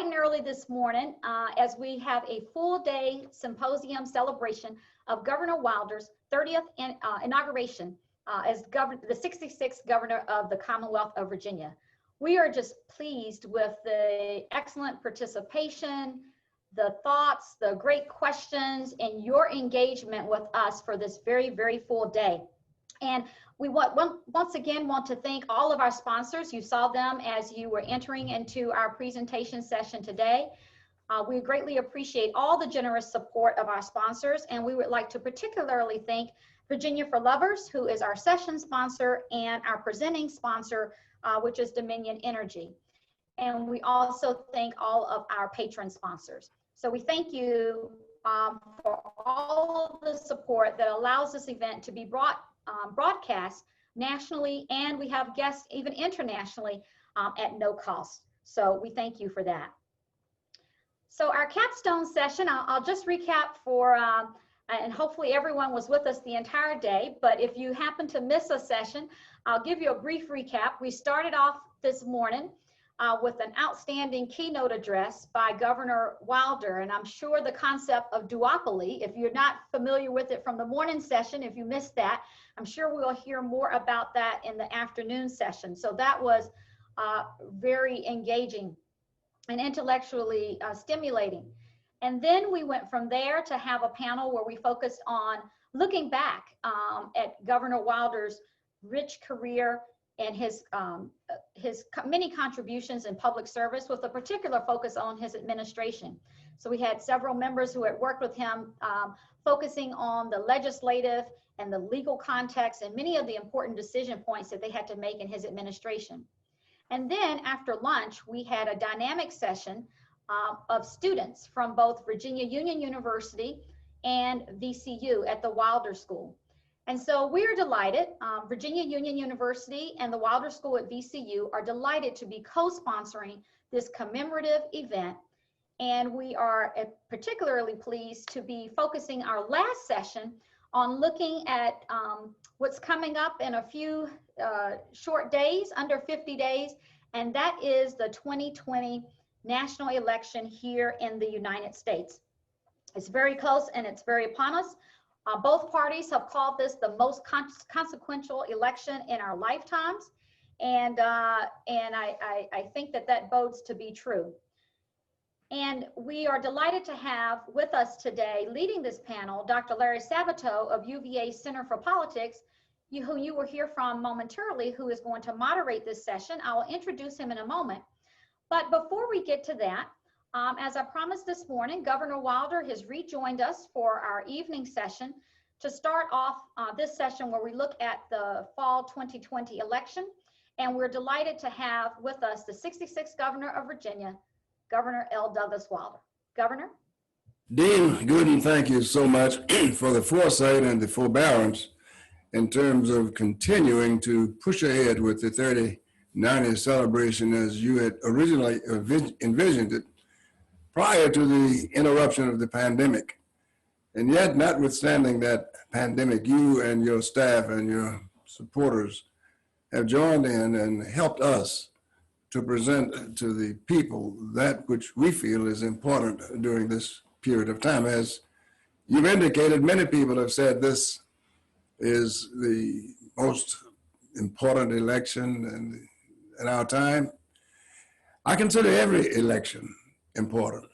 bright and early this morning as we have a full day symposium celebration of Governor Wilder's 30th inauguration as the 66th governor of the Commonwealth of Virginia. We are just pleased with the excellent participation, the thoughts, the great questions, and your engagement with us for this very, very full day. And we once again want to thank all of our sponsors. You saw them as you were entering into our presentation session today. We greatly appreciate all the generous support of our sponsors, and we would like to particularly thank Virginia for Lovers, who is our session sponsor, and our presenting sponsor, which is Dominion Energy. And we also thank all of our patron sponsors. So we thank you for all of the support that allows this event to be broadcast nationally, and we have guests even internationally at no cost. So we thank you for that. So our capstone session, I'll just recap for, and hopefully everyone was with us the entire day, but if you happen to miss a session, I'll give you a brief recap. We started off this morning with an outstanding keynote address by Governor Wilder, and I'm sure the concept of duopoly, if you're not familiar with it from the morning session, if you missed that, I'm sure we'll hear more about that in the afternoon session. So that was very engaging and intellectually stimulating. And then we went from there to have a panel where we focused on looking back at Governor Wilder's rich career and his many contributions in public service, with a particular focus on his administration. So we had several members who had worked with him focusing on the legislative and the legal context and many of the important decision points that they had to make in his administration. And then after lunch, we had a dynamic session of students from both Virginia Union University and VCU at the Wilder School. And so we are delighted, Virginia Union University and the Wilder School at VCU are delighted to be co-sponsoring this commemorative event. And we are particularly pleased to be focusing our last session on looking at what's coming up in a few short days, under 50 days, and that is the 2020 national election here in the United States. It's very close and it's very upon us. Both parties have called this the most consequential election in our lifetimes, and I think that that bodes to be true. And we are delighted to have with us today, leading this panel, Dr. Larry Sabato of UVA Center for Politics, who you will hear from momentarily, who is going to moderate this session. I will introduce him in a moment. But before we get to that, as I promised this morning, Governor Wilder has rejoined us for our evening session to start off this session where we look at the fall 2020 election. And we're delighted to have with us the 66th governor of Virginia, Governor L. Douglas Wilder. Governor? Dean Gooden, thank you so much for the foresight and the forbearance in terms of continuing to push ahead with the 30-90 celebration as you had originally envisioned it prior to the interruption of the pandemic. And yet, notwithstanding that pandemic, you and your staff and your supporters have joined in and helped us to present to the people that which we feel is important during this period of time. As you've indicated, many people have said this is the most important election in our time. I consider every election important,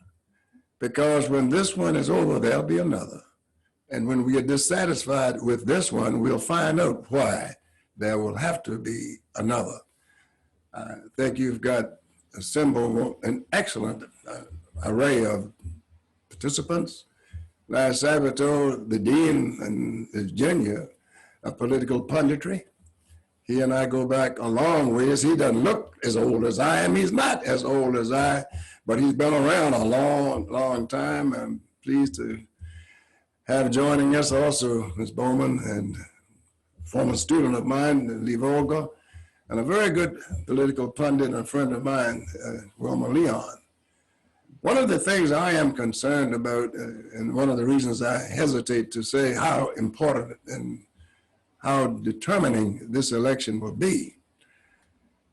because when this one is over, there'll be another. And when we are dissatisfied with this one, we'll find out why there will have to be another. I think you've got assembled an excellent array of participants. Larry Sabato, the Dean in Virginia of political punditry. He and I go back a long ways. He doesn't look as old as I am. He's not as old as I, but he's been around a long, long time. I'm pleased to have joining us also Ms. Bowman and former student of mine, Vogler, and a very good political pundit and a friend of mine, Wilmer Leon. One of the things I am concerned about, and one of the reasons I hesitate to say how important and how determining this election will be,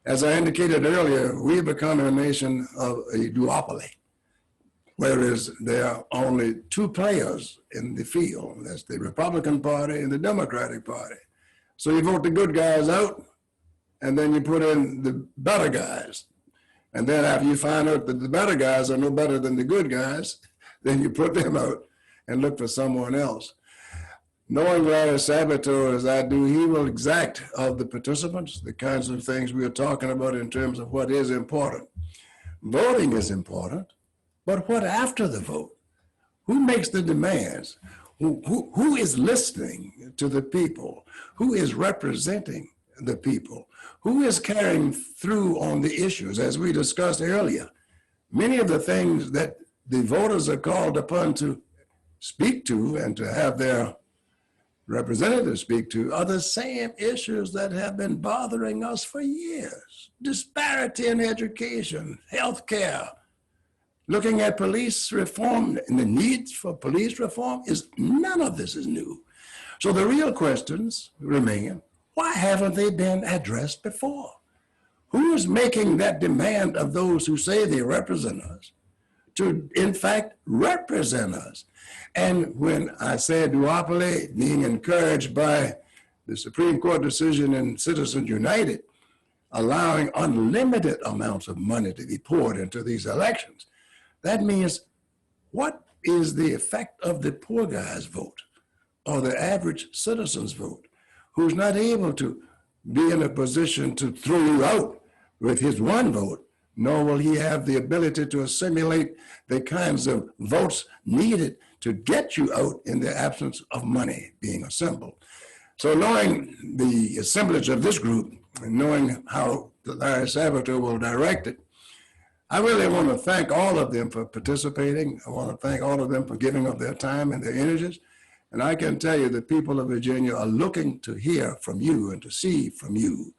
As I indicated earlier, we become a nation of a duopoly, whereas there are only two players in the field. That's the Republican Party and the Democratic Party. So you vote the good guys out, and then you put in the better guys. And then after you find out that the better guys are no better than the good guys, then you put them out and look for someone else. Knowing Larry Sabato as I do, he will exact of the participants the kinds of things we are talking about in terms of what is important. Voting is important, but what after the vote? Who makes the demands? Who is listening to the people? Who is representing the people? Who is carrying through on the issues? As we discussed earlier, many of the things that the voters are called upon to speak to and to have their representatives speak to are the same issues that have been bothering us for years. Disparity in education, healthcare, looking at police reform and the needs for police reform is none of this is new. So the real questions remain, why haven't they been addressed before? Who is making that demand of those who say they represent us to, in fact, represent us? And when I say duopoly, being encouraged by the Supreme Court decision in Citizens United, allowing unlimited amounts of money to be poured into these elections, that means what is the effect of the poor guy's vote or the average citizen's vote who's not able to be in a position to throw you out with his one vote, nor will he have the ability to assimilate the kinds of votes needed to get you out in the absence of money being assembled. So knowing the assemblage of this group and knowing how Larry Sabato will direct it, I really want to thank all of them for participating. I want to thank all of them for giving up their time and their energies. And I can tell you the people of Virginia are looking to hear from you and to see from you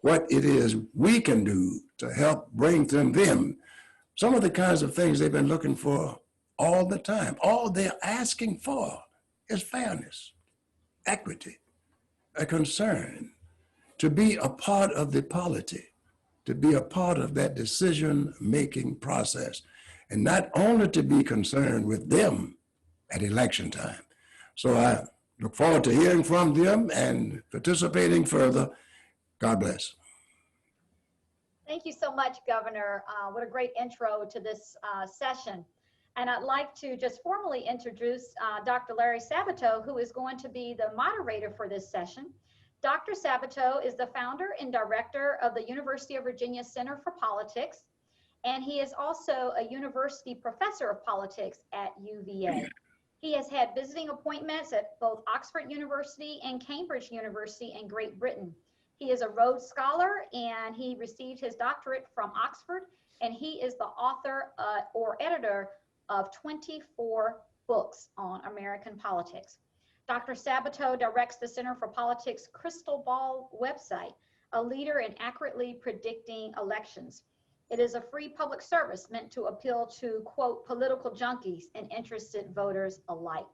what it is we can do to help bring to them some of the kinds of things they've been looking for all the time. All they're asking for is fairness, equity, a concern, to be a part of the polity, to be a part of that decision-making process, and not only to be concerned with them at election time. So I look forward to hearing from them and participating further. God bless. Thank you so much, Governor. What a great intro to this session. And I'd like to just formally introduce Dr. Larry Sabato, who is going to be the moderator for this session. Dr. Sabato is the founder and director of the University of Virginia Center for Politics, and he is also a university professor of politics at UVA. He has had visiting appointments at both Oxford University and Cambridge University in Great Britain. He is a Rhodes Scholar, and he received his doctorate from Oxford, and he is the author or editor of 24 books on American politics. Dr. Sabato directs the Center for Politics Crystal Ball website, a leader in accurately predicting elections. It is a free public service meant to appeal to, quote, political junkies and interested voters alike.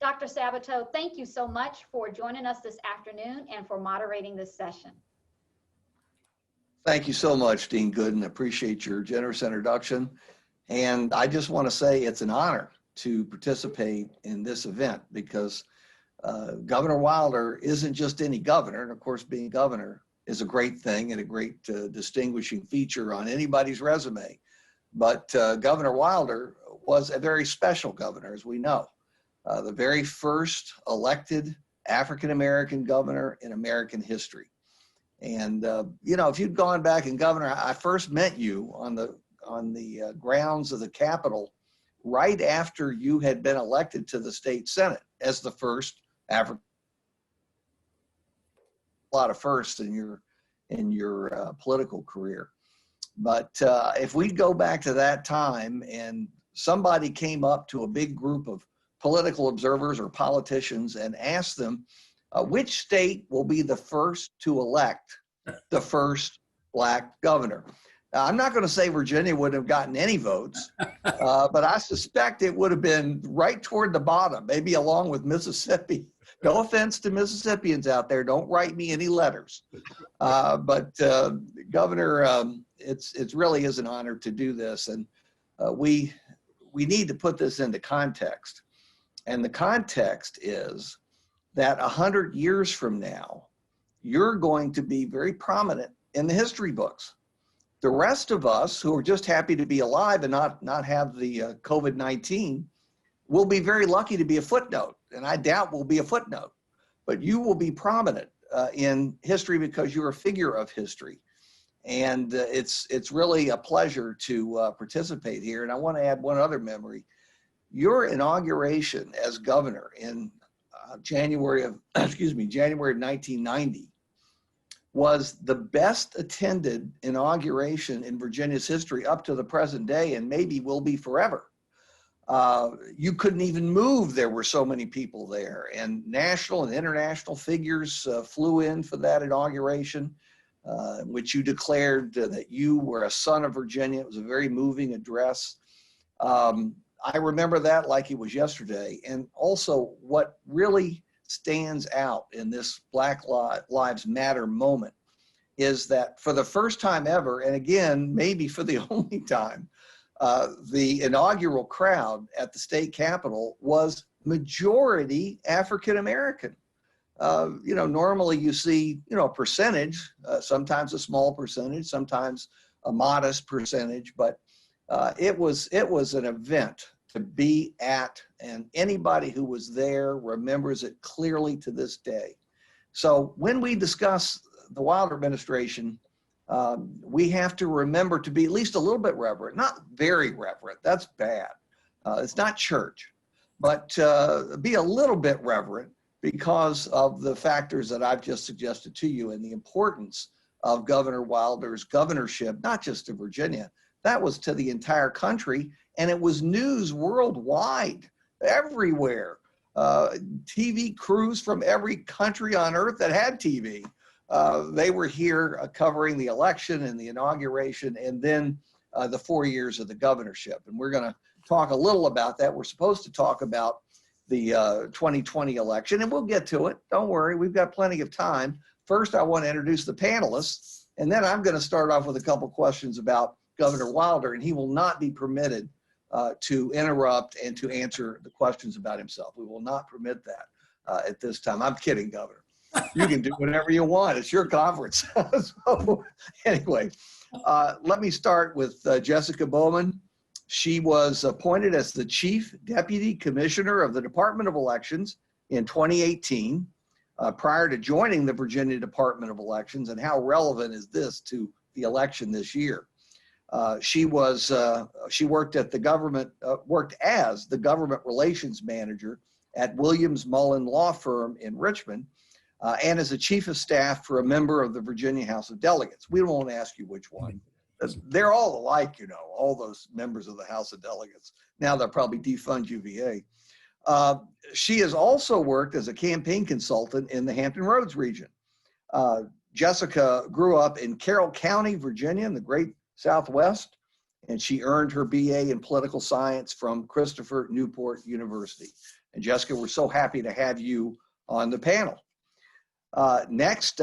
Dr. Sabato, thank you so much for joining us this afternoon and for moderating this session. Thank you so much, Dean Gooden. Appreciate your generous introduction. And I just want to say it's an honor to participate in this event because Governor Wilder isn't just any governor. And of course, being governor is a great thing and a great distinguishing feature on anybody's resume. But Governor Wilder was a very special governor, as we know. The very first elected African-American governor in American history. And, you know, if you'd gone back and Governor, I first met you on the grounds of the Capitol right after you had been elected to the state Senate as the first African. A lot of firsts in your political career. But if we go back to that time and somebody came up to a big group of political observers or politicians and asked them, which state will be the first to elect the first Black governor? Now, I'm not going to say Virginia wouldn't have gotten any votes, but I suspect it would have been right toward the bottom, maybe along with Mississippi, No offense to Mississippians out there. Don't write me any letters. But Governor, it really is an honor to do this. And we need to put this into context. And the context is that 100 years from now, you're going to be very prominent in the history books. The rest of us who are just happy to be alive and not have the COVID-19 will be very lucky to be a footnote. And I doubt we'll be a footnote, but you will be prominent in history because you're a figure of history. And it's really a pleasure to participate here. And I want to add one other memory. Your inauguration as governor in January of 1990 was the best attended inauguration in Virginia's history up to the present day, and maybe will be forever. You couldn't even move. There were so many people there, and national and international figures flew in for that inauguration, which you declared that you were a son of Virginia. It was a very moving address. I remember that like it was yesterday. And also what really stands out in this Black Lives Matter moment is that for the first time ever, and again, maybe for the only time, the inaugural crowd at the state capitol was majority African-American. Normally you see, a percentage, sometimes a small percentage, sometimes a modest percentage, but it was an event to be at, and anybody who was there remembers it clearly to this day. So when we discuss the Wilder administration, we have to remember to be at least a little bit reverent, not very reverent, that's bad. It's not church, but be a little bit reverent because of the factors that I've just suggested to you and the importance of Governor Wilder's governorship, not just to Virginia, that was to the entire country, and it was news worldwide, everywhere. TV crews from every country on earth that had TV, they were here covering the election and the inauguration, and then the 4 years of the governorship. And we're going to talk a little about that. We're supposed to talk about the 2020 election, and we'll get to it. Don't worry, we've got plenty of time. First, I want to introduce the panelists, and then I'm going to start off with a couple questions about Governor Wilder, and he will not be permitted to interrupt and to answer the questions about himself. We will not permit that at this time. I'm kidding, Governor. You can do whatever you want. It's your conference. So anyway, let me start with Jessica Bowman. She was appointed as the Chief Deputy Commissioner of the Department of Elections in 2018, prior to joining the Virginia Department of Elections. And how relevant is this to the election this year? She worked as the government relations manager at Williams Mullen Law Firm in Richmond, and as a chief of staff for a member of the Virginia House of Delegates. We won't ask you which one. They're all alike, all those members of the House of Delegates. Now they'll probably defund UVA. She has also worked as a campaign consultant in the Hampton Roads region. Jessica grew up in Carroll County, Virginia, in the great Southwest, and she earned her BA in political science from Christopher Newport University. And Jessica, we're so happy to have you on the panel. Next,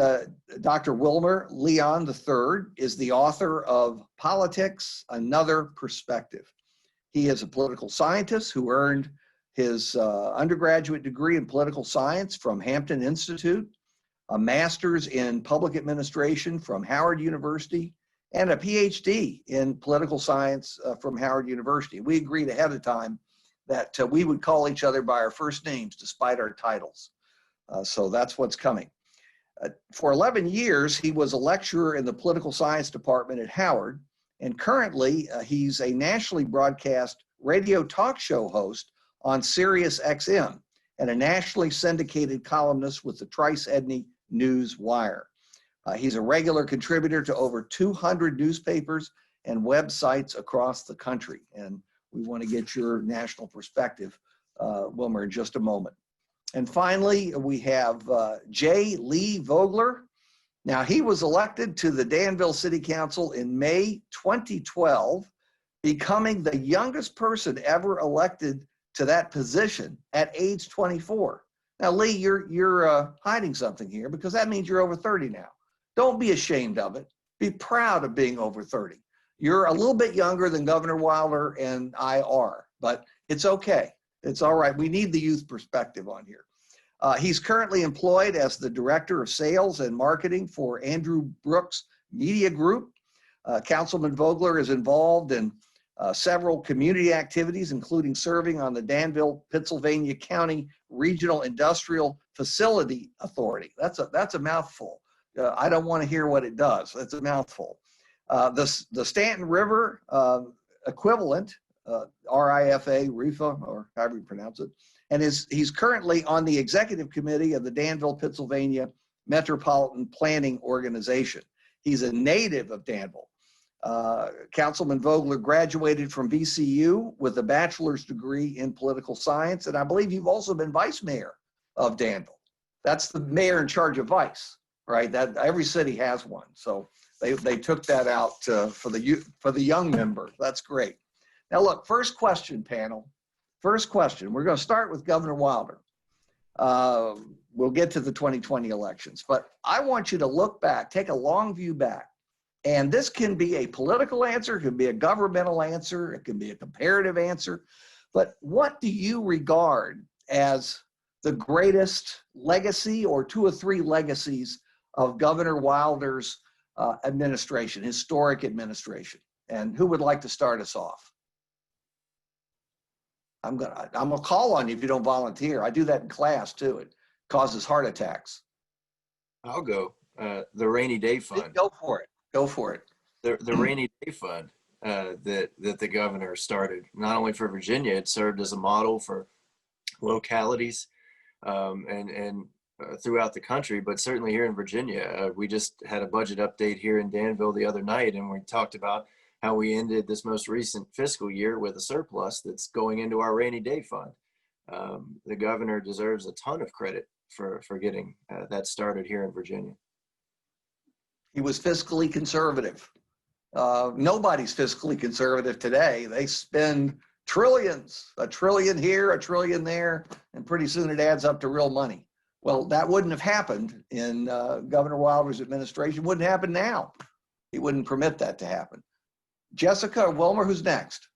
Dr. Wilmer Leon III is the author of Politics, Another Perspective. He is a political scientist who earned his undergraduate degree in political science from Hampton Institute, a master's in public administration from Howard University, and a PhD in political science from Howard University. We agreed ahead of time that we would call each other by our first names despite our titles. So that's what's coming. For 11 years, he was a lecturer in the political science department at Howard, and currently he's a nationally broadcast radio talk show host on Sirius XM and a nationally syndicated columnist with the Trice-Edney News Wire. He's a regular contributor to over 200 newspapers and websites across the country, and we want to get your national perspective, Wilmer, in just a moment. And finally, we have J. Lee Vogler. Now, he was elected to the Danville City Council in May 2012, becoming the youngest person ever elected to that position at age 24. Now, Lee, you're hiding something here because that means you're over 30 now. Don't be ashamed of it. Be proud of being over 30. You're a little bit younger than Governor Wilder and I are, but it's okay. It's all right. We need the youth perspective on here. He's currently employed as the Director of Sales and Marketing for Andrew Brooks Media Group. Councilman Vogler is involved in several community activities, including serving on the Danville, Pennsylvania County Regional Industrial Facility Authority. That's a mouthful. I don't want to hear what it does. That's a mouthful. The Stanton River equivalent, RIFA, or however you pronounce it, and he's currently on the executive committee of the Danville, Pennsylvania Metropolitan Planning Organization. He's a native of Danville. Councilman Vogler graduated from VCU with a bachelor's degree in political science, and I believe you've also been vice mayor of Danville. That's the mayor in charge of vice, right? That every city has one, so they took that out for the young member. That's great. Now, look, first question, panel. First question. We're going to start with Governor Wilder. We'll get to the 2020 elections, but I want you to look back, take a long view back. And this can be a political answer, it can be a governmental answer, it can be a comparative answer. But what do you regard as the greatest legacy or two or three legacies of Governor Wilder's administration, historic administration? And who would like to start us off? I'm gonna call on you if you don't volunteer. I do that in class too. It causes heart attacks. I'll go. The rainy day fund. Go for it. Go for it. The rainy day fund that the governor started, not only for Virginia, it served as a model for localities and throughout the country, but certainly here in Virginia. We just had a budget update here in Danville the other night, and we talked about how we ended this most recent fiscal year with a surplus that's going into our rainy day fund. The governor deserves a ton of credit for getting that started here in Virginia. He was fiscally conservative. Nobody's fiscally conservative today. They spend trillions, a trillion here, a trillion there, and pretty soon it adds up to real money. Well, that wouldn't have happened in Governor Wilder's administration. Wouldn't happen now. He wouldn't permit that to happen. Jessica or Wilmer, who's next?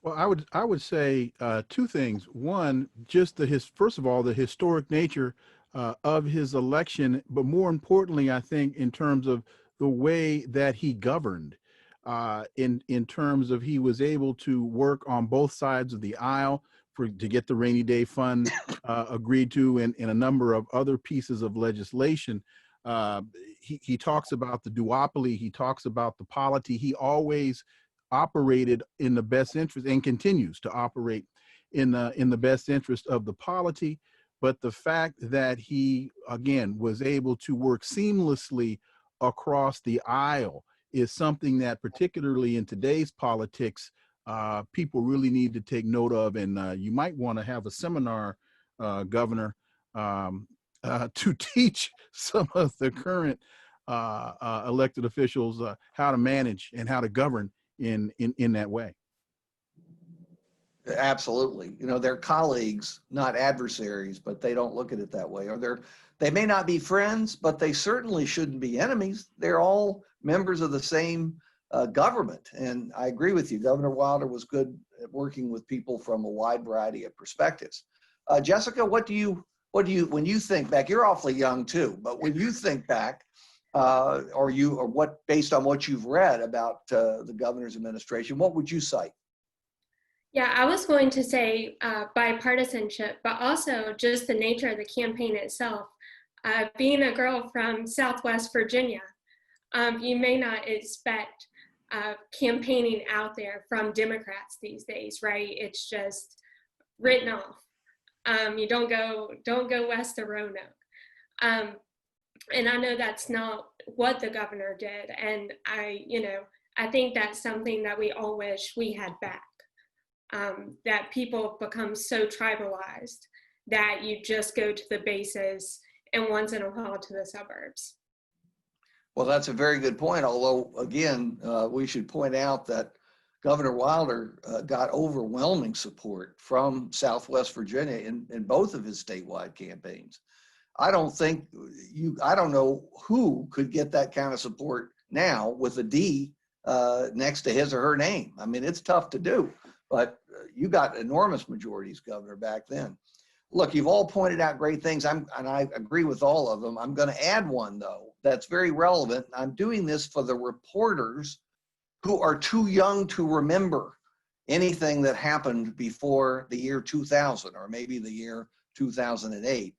Well, I would say two things. One, just first of all, the historic nature of his election, but more importantly, I think in terms of the way that he governed, in terms of he was able to work on both sides of the aisle to get the rainy day fund agreed to, and a number of other pieces of legislation. He talks about the duopoly. He talks about the polity. He always operated in the best interest and continues to operate in the best interest of the polity. But the fact that he, again, was able to work seamlessly across the aisle is something that, particularly in today's politics, people really need to take note of. And you might want to have a seminar, Governor, to teach some of the current elected officials how to manage and how to govern in that way. Absolutely. You know, they're colleagues, not adversaries, but they don't look at it that way. Or they may not be friends, but they certainly shouldn't be enemies. They're all members of the same government. And I agree with you. Governor Wilder was good at working with people from a wide variety of perspectives. Jessica, when you think back, you're awfully young too, but when you think back, based on what you've read about the governor's administration, what would you cite? Yeah, I was going to say bipartisanship, but also just the nature of the campaign itself. Being a girl from Southwest Virginia, you may not expect campaigning out there from Democrats these days, right? It's just written off. You don't go west of Roanoke. And I know that's not what the governor did. And I think that's something that we all wish we had back. That people become so tribalized that you just go to the bases and once in a while to the suburbs. Well, that's a very good point. Although, again, we should point out that Governor Wilder got overwhelming support from Southwest Virginia in both of his statewide campaigns. I don't know who could get that kind of support now with a D next to his or her name. I mean, it's tough to do, but you got enormous majorities, Governor, back then. Look, you've all pointed out great things, and I agree with all of them. I'm going to add one, though, that's very relevant. I'm doing this for the reporters who are too young to remember anything that happened before the year 2000 or maybe the year 2008.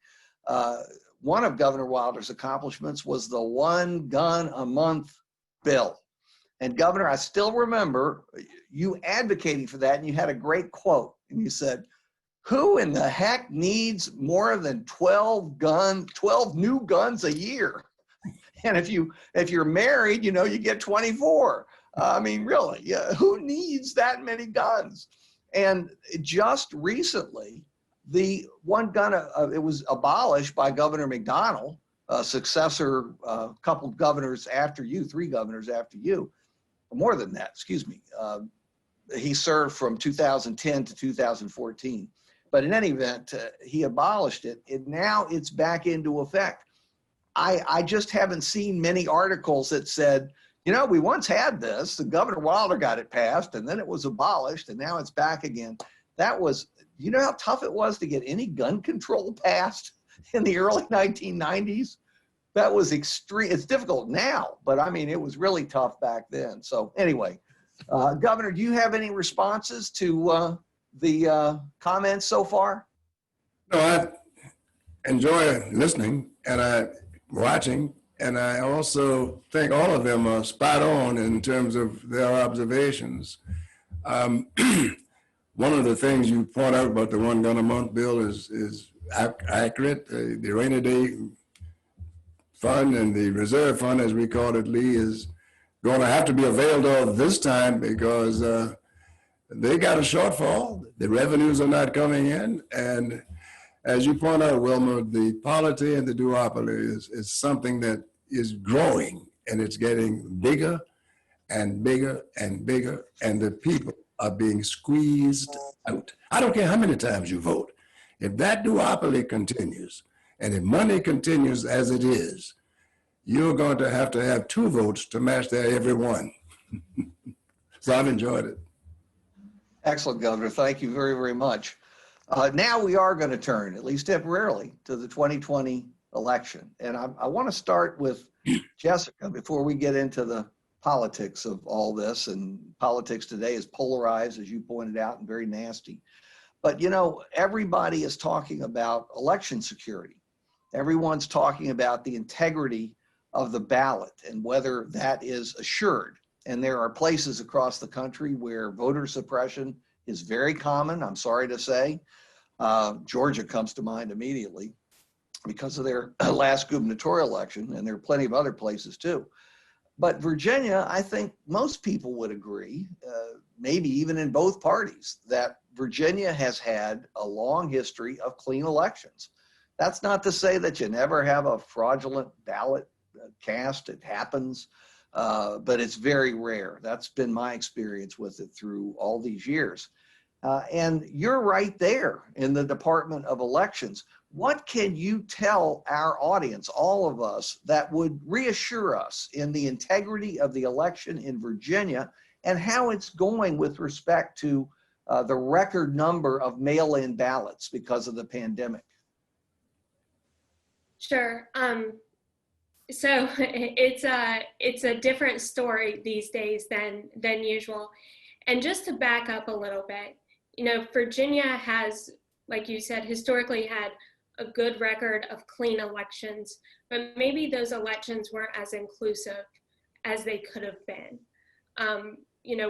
One of Governor Wilder's accomplishments was the 1 gun a month bill. And Governor, I still remember you advocating for that, and you had a great quote, and you said, "Who in the heck needs more than 12 new guns a year? And if you're married, you get 24. I mean, really, yeah, who needs that many guns?" And just recently, the 1 gun, it was abolished by Governor McDonnell, a successor, couple governors after you, 3 governors after you, more than that, excuse me. He served from 2010 to 2014. But in any event, he abolished it, and now it's back into effect. I just haven't seen many articles that said, we once had this, the Governor Wilder got it passed, and then it was abolished, and now it's back again. That was, you know how tough it was to get any gun control passed in the early 1990s? That was extreme. It's difficult now, but I mean, it was really tough back then. So anyway, Governor, do you have any responses to the comments so far? No, I enjoy listening and watching, and I also think all of them are spot on in terms of their observations. One of the things you point out about the 1 gun a month bill is accurate. The rainy day fund and the reserve fund, as we call it, Lee, is going to have to be availed of this time because they got a shortfall. The revenues are not coming in. And as you point out, Wilmer, the polity and the duopoly is something that is growing, and it's getting bigger and bigger and bigger, and the people are being squeezed out. I don't care how many times you vote. If that duopoly continues, and if money continues as it is, you're going to have 2 votes to match their every one. So I've enjoyed it. Excellent, Governor. Thank you very, very much. Now we are going to turn, at least temporarily, to the 2020 election. And I want to start with Jessica before we get into the politics of all this. And politics today is polarized, as you pointed out, and very nasty. But, everybody is talking about election security. Everyone's talking about the integrity of the ballot and whether that is assured. And there are places across the country where voter suppression is very common, I'm sorry to say. Georgia comes to mind immediately because of their last gubernatorial election, and there are plenty of other places too. But Virginia, I think most people would agree, maybe even in both parties, that Virginia has had a long history of clean elections. That's not to say that you never have a fraudulent ballot cast. It happens, but it's very rare. That's been my experience with it through all these years. And you're right there in the Department of Elections. What can you tell our audience, all of us, that would reassure us in the integrity of the election in Virginia and how it's going with respect to the record number of mail-in ballots because of the pandemic? Sure. So it's a different story these days than usual. And just to back up a little bit, Virginia has, like you said, historically had a good record of clean elections, but maybe those elections weren't as inclusive as they could have been.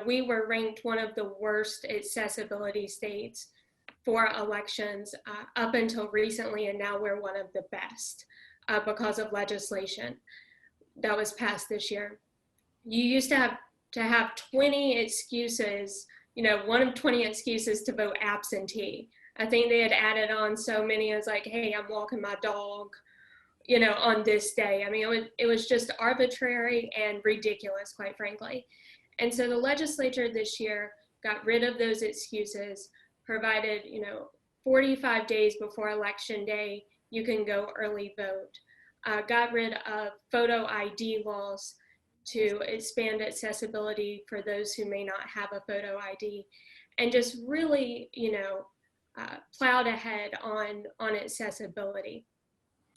We were ranked one of the worst accessibility states for elections up until recently, and now we're one of the best because of legislation that was passed this year. You used to have 20 excuses, one of 20 excuses to vote absentee. I think they had added on so many as like, hey, I'm walking my dog, on this day. I mean, it was just arbitrary and ridiculous, quite frankly. And so the legislature this year got rid of those excuses, provided, 45 days before election day, you can go early vote. Got rid of photo ID laws to expand accessibility for those who may not have a photo ID, and just really, plowed ahead on accessibility.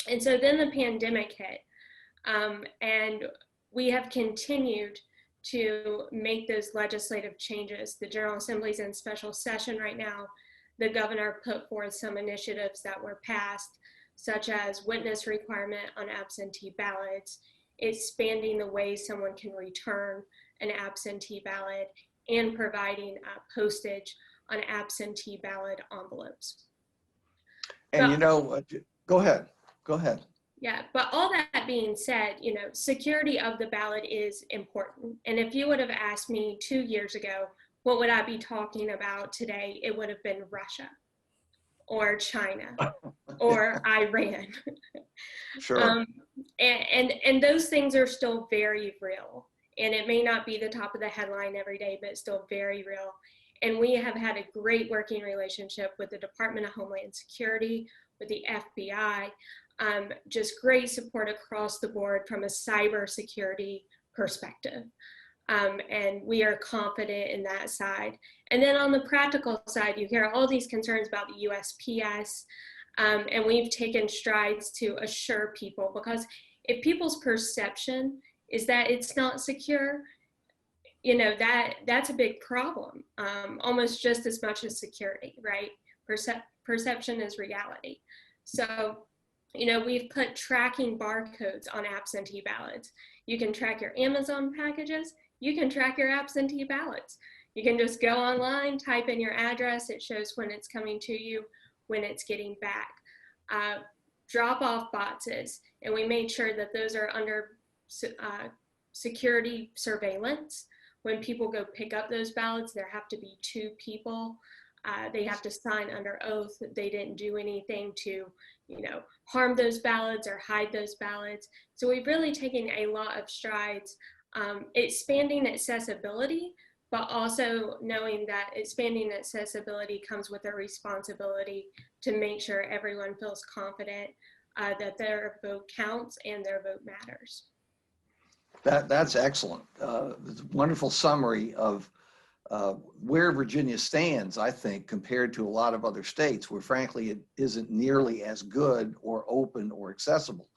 And so then the pandemic hit, and we have continued to make those legislative changes. The General Assembly's in special session right now. The governor put forth some initiatives that were passed, such as witness requirement on absentee ballots, expanding the way someone can return an absentee ballot, and providing postage on absentee ballot envelopes. And go ahead. Yeah, but all that being said, security of the ballot is important. And if you would have asked me 2 years ago, what would I be talking about today? It would have been Russia or China or Iran. Sure. And those things are still very real. And it may not be the top of the headline every day, but it's still very real. And we have had a great working relationship with the Department of Homeland Security, with the FBI, just great support across the board from a cybersecurity perspective. And we are confident in that side. And then on the practical side, you hear all these concerns about the USPS, and we've taken strides to assure people, because if people's perception is that it's not secure, that's a big problem, almost just as much as security, right? Perception is reality. So, we've put tracking barcodes on absentee ballots. You can track your Amazon packages. You can track your absentee ballots. You can just go online, type in your address. It shows when it's coming to you, when it's getting back. Drop-off boxes, and we made sure that those are under security surveillance. When people go pick up those ballots, there have to be 2 people. They have to sign under oath that they didn't do anything to, harm those ballots or hide those ballots. So we've really taken a lot of strides, expanding accessibility, but also knowing that expanding accessibility comes with a responsibility to make sure everyone feels confident that their vote counts and their vote matters. That's excellent. It's a wonderful summary of where Virginia stands, I think, compared to a lot of other states where, frankly, it isn't nearly as good or open or accessible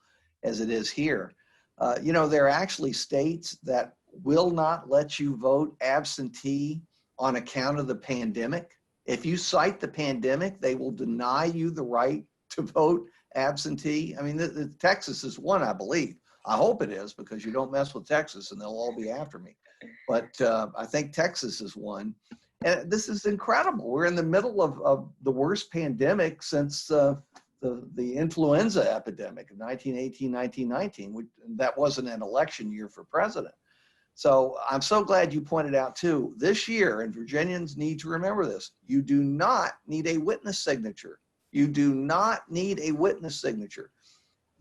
as it is here. There are actually states that will not let you vote absentee on account of the pandemic. If you cite the pandemic, they will deny you the right to vote absentee. I mean, Texas is one, I believe. I hope it is, because you don't mess with Texas and they'll all be after me. But I think Texas is one. And this is incredible. We're in the middle of the worst pandemic since the influenza epidemic of 1918, 1919. That wasn't an election year for president. So I'm so glad you pointed out too, this year, and Virginians need to remember this, you do not need a witness signature. You do not need a witness signature.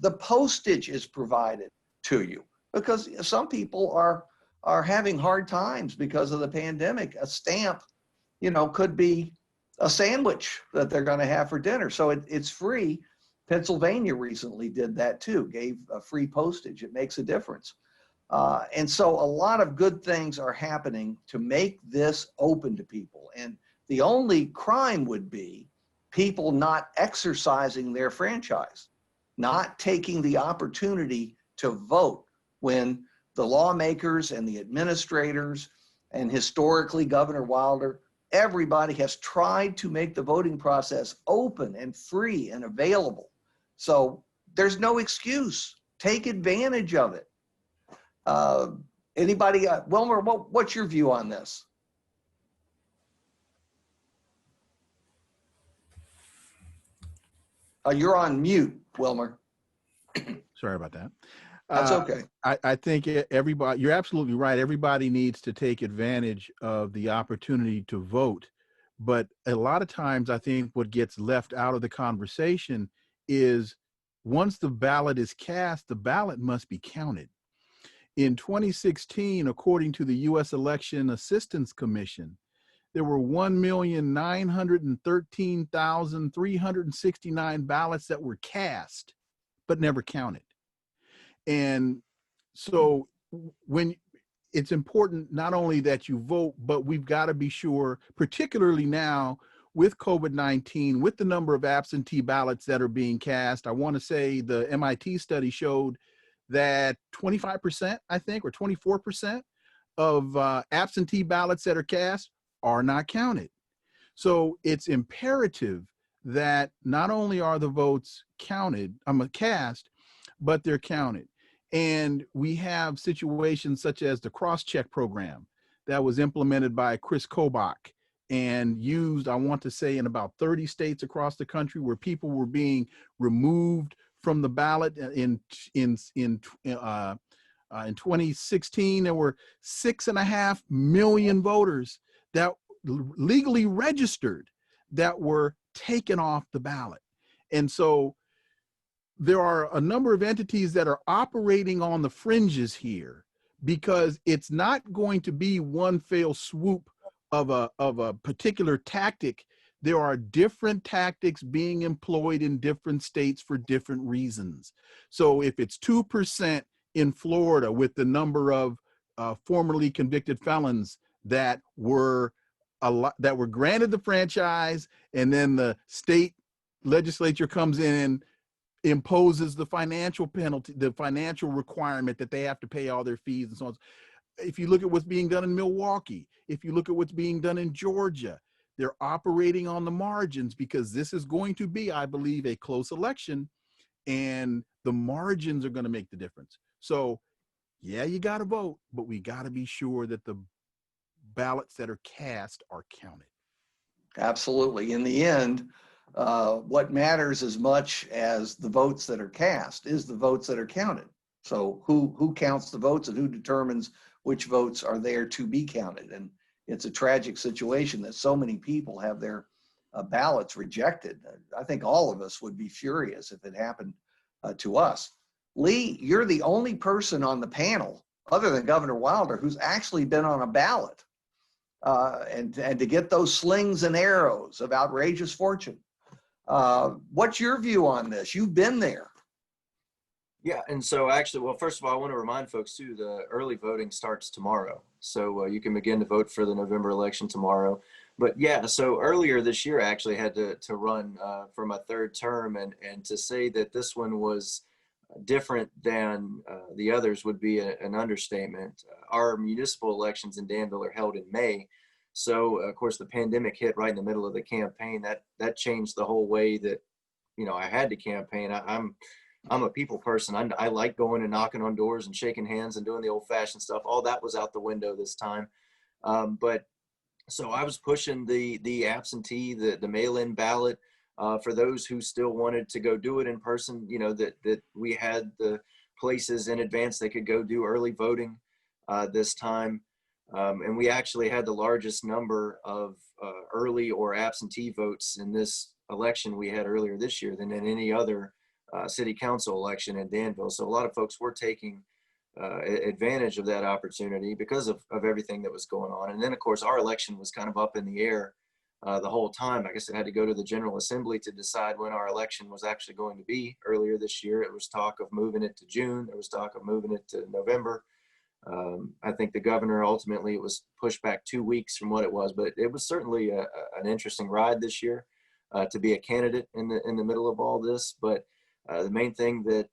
The postage is provided to you, because some people are having hard times because of the pandemic. A stamp, could be a sandwich that they're going to have for dinner. So it's free. Pennsylvania recently did that too, gave free postage. It makes a difference. And so a lot of good things are happening to make this open to people. And the only crime would be people not exercising their franchise, not taking the opportunity to vote when the lawmakers and the administrators, and historically Governor Wilder, everybody has tried to make the voting process open and free and available. So there's no excuse. Take advantage of it. Anybody, Wilmer, what's your view on this? You're on mute, Wilmer. Sorry about that. That's okay. I think everybody, you're absolutely right. Everybody needs to take advantage of the opportunity to vote. But a lot of times I think what gets left out of the conversation is once the ballot is cast, the ballot must be counted. In 2016, according to the U.S. Election Assistance Commission, there were 1,913,369 ballots that were cast, but never counted. And so when it's important not only that you vote, but we've got to be sure, particularly now with COVID-19, with the number of absentee ballots that are being cast. I want to say the MIT study showed that 25%, I think, or 24% of absentee ballots that are cast are not counted. So it's imperative that not only are the votes cast, but they're counted. And we have situations such as the cross-check program that was implemented by Chris Kobach and used, I want to say, in about 30 states across the country, where people were being removed from the ballot. In 2016, there were 6.5 million voters that legally registered that were taken off the ballot. And so there are a number of entities that are operating on the fringes here, because it's not going to be one fell swoop of a particular tactic. There are different tactics being employed in different states for different reasons. So if it's 2% in Florida with the number of formerly convicted felons that were granted the franchise, and then the state legislature comes in and imposes the financial penalty, the financial requirement that they have to pay all their fees and so on. If you look at what's being done in Milwaukee, if you look at what's being done in Georgia, they're operating on the margins, because this is going to be, I believe, a close election, and the margins are going to make the difference. So yeah, you got to vote, but we got to be sure that the ballots that are cast are counted. Absolutely. In the end, what matters as much as the votes that are cast is the votes that are counted. So who counts the votes, and who determines which votes are there to be counted? And it's a tragic situation that so many people have their ballots rejected. I think all of us would be furious if it happened to us. Lee, you're the only person on the panel, other than Governor Wilder, who's actually been on a ballot. And to get those slings and arrows of outrageous fortune. What's your view on this? You've been there. Yeah, and so actually, well, first of all, I want to remind folks too, the early voting starts tomorrow. So you can begin to vote for the November election tomorrow. But yeah, so earlier this year, I actually had to run for my third term, and to say that this one was different than the others would be an understatement. Our municipal elections in Danville are held in May. So of course the pandemic hit right in the middle of the campaign. That changed the whole way that, I had to campaign. I'm a people person. I like going and knocking on doors and shaking hands and doing the old fashioned stuff. All that was out the window this time. But so I was pushing the absentee, the mail-in ballot, for those who still wanted to go do it in person, that we had the places in advance they could go do early voting this time. And we actually had the largest number of early or absentee votes in this election we had earlier this year than in any other city council election in Danville. So a lot of folks were taking advantage of that opportunity because of everything that was going on. And then of course our election was kind of up in the air the whole time. I guess it had to go to the General Assembly to decide when our election was actually going to be. Earlier this year, it was talk of moving it to June. There was talk of moving it to November. I think the governor, ultimately, it was pushed back 2 weeks from what it was, but it was certainly an interesting ride this year to be a candidate in the middle of all this. But the main thing that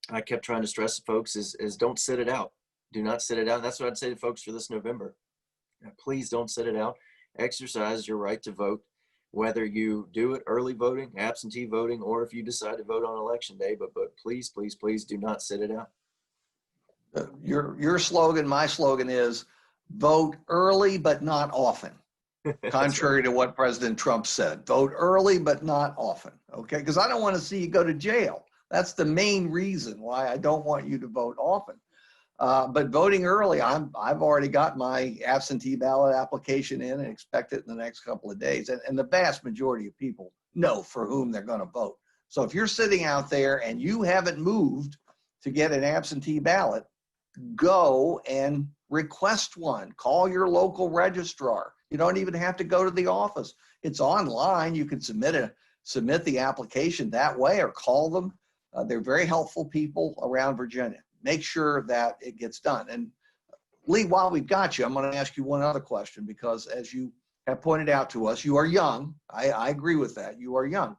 I kept trying to stress to folks is don't sit it out. Do not sit it out. That's what I'd say to folks for this November. Please don't sit it out. Exercise your right to vote, whether you do it early voting, absentee voting, or if you decide to vote on election day. But please, please, please do not sit it out. Your slogan, my slogan is vote early but not often. Contrary to what President Trump said, vote early but not often. Okay, because I don't want to see you go to jail. That's the main reason why I don't want you to vote often. But voting early, I've already got my absentee ballot application in and expect it in the next couple of days. And the vast majority of people know for whom they're going to vote. So if you're sitting out there and you haven't moved to get an absentee ballot, go and request one. Call your local registrar. You don't even have to go to the office. It's online. You can submit the application that way or call them. They're very helpful people around Virginia. Make sure that it gets done. And Lee, while we've got you, I'm going to ask you one other question, because as you have pointed out to us, you are young. I agree with that. You are young.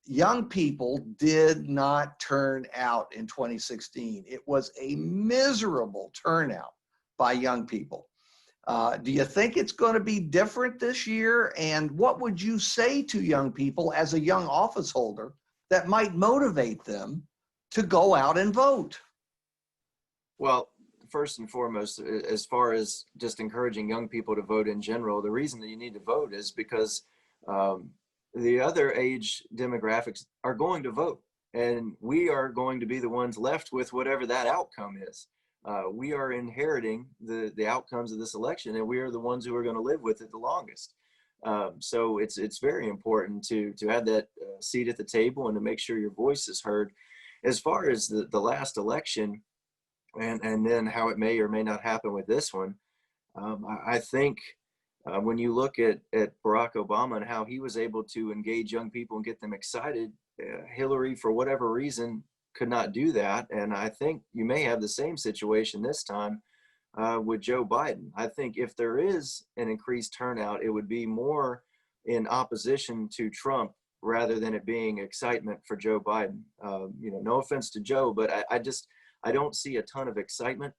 Young people did not turn out in 2016. It was a miserable turnout by young people. Do you think it's going to be different this year? And what would you say to young people as a young office holder that might motivate them to go out and vote? Well, first and foremost, as far as just encouraging young people to vote in general, the reason that you need to vote is because the other age demographics are going to vote, and we are going to be the ones left with whatever that outcome is. We are inheriting the outcomes of this election, and we are the ones who are going to live with it the longest. So it's very important to have that seat at the table and to make sure your voice is heard. As far as the last election, and then how it may or may not happen with this one, I think when you look at Barack Obama and how he was able to engage young people and get them excited, Hillary, for whatever reason, could not do that. And I think you may have the same situation this time with Joe Biden. I think if there is an increased turnout, it would be more in opposition to Trump rather than it being excitement for Joe Biden. No offense to Joe, but I don't see a ton of excitement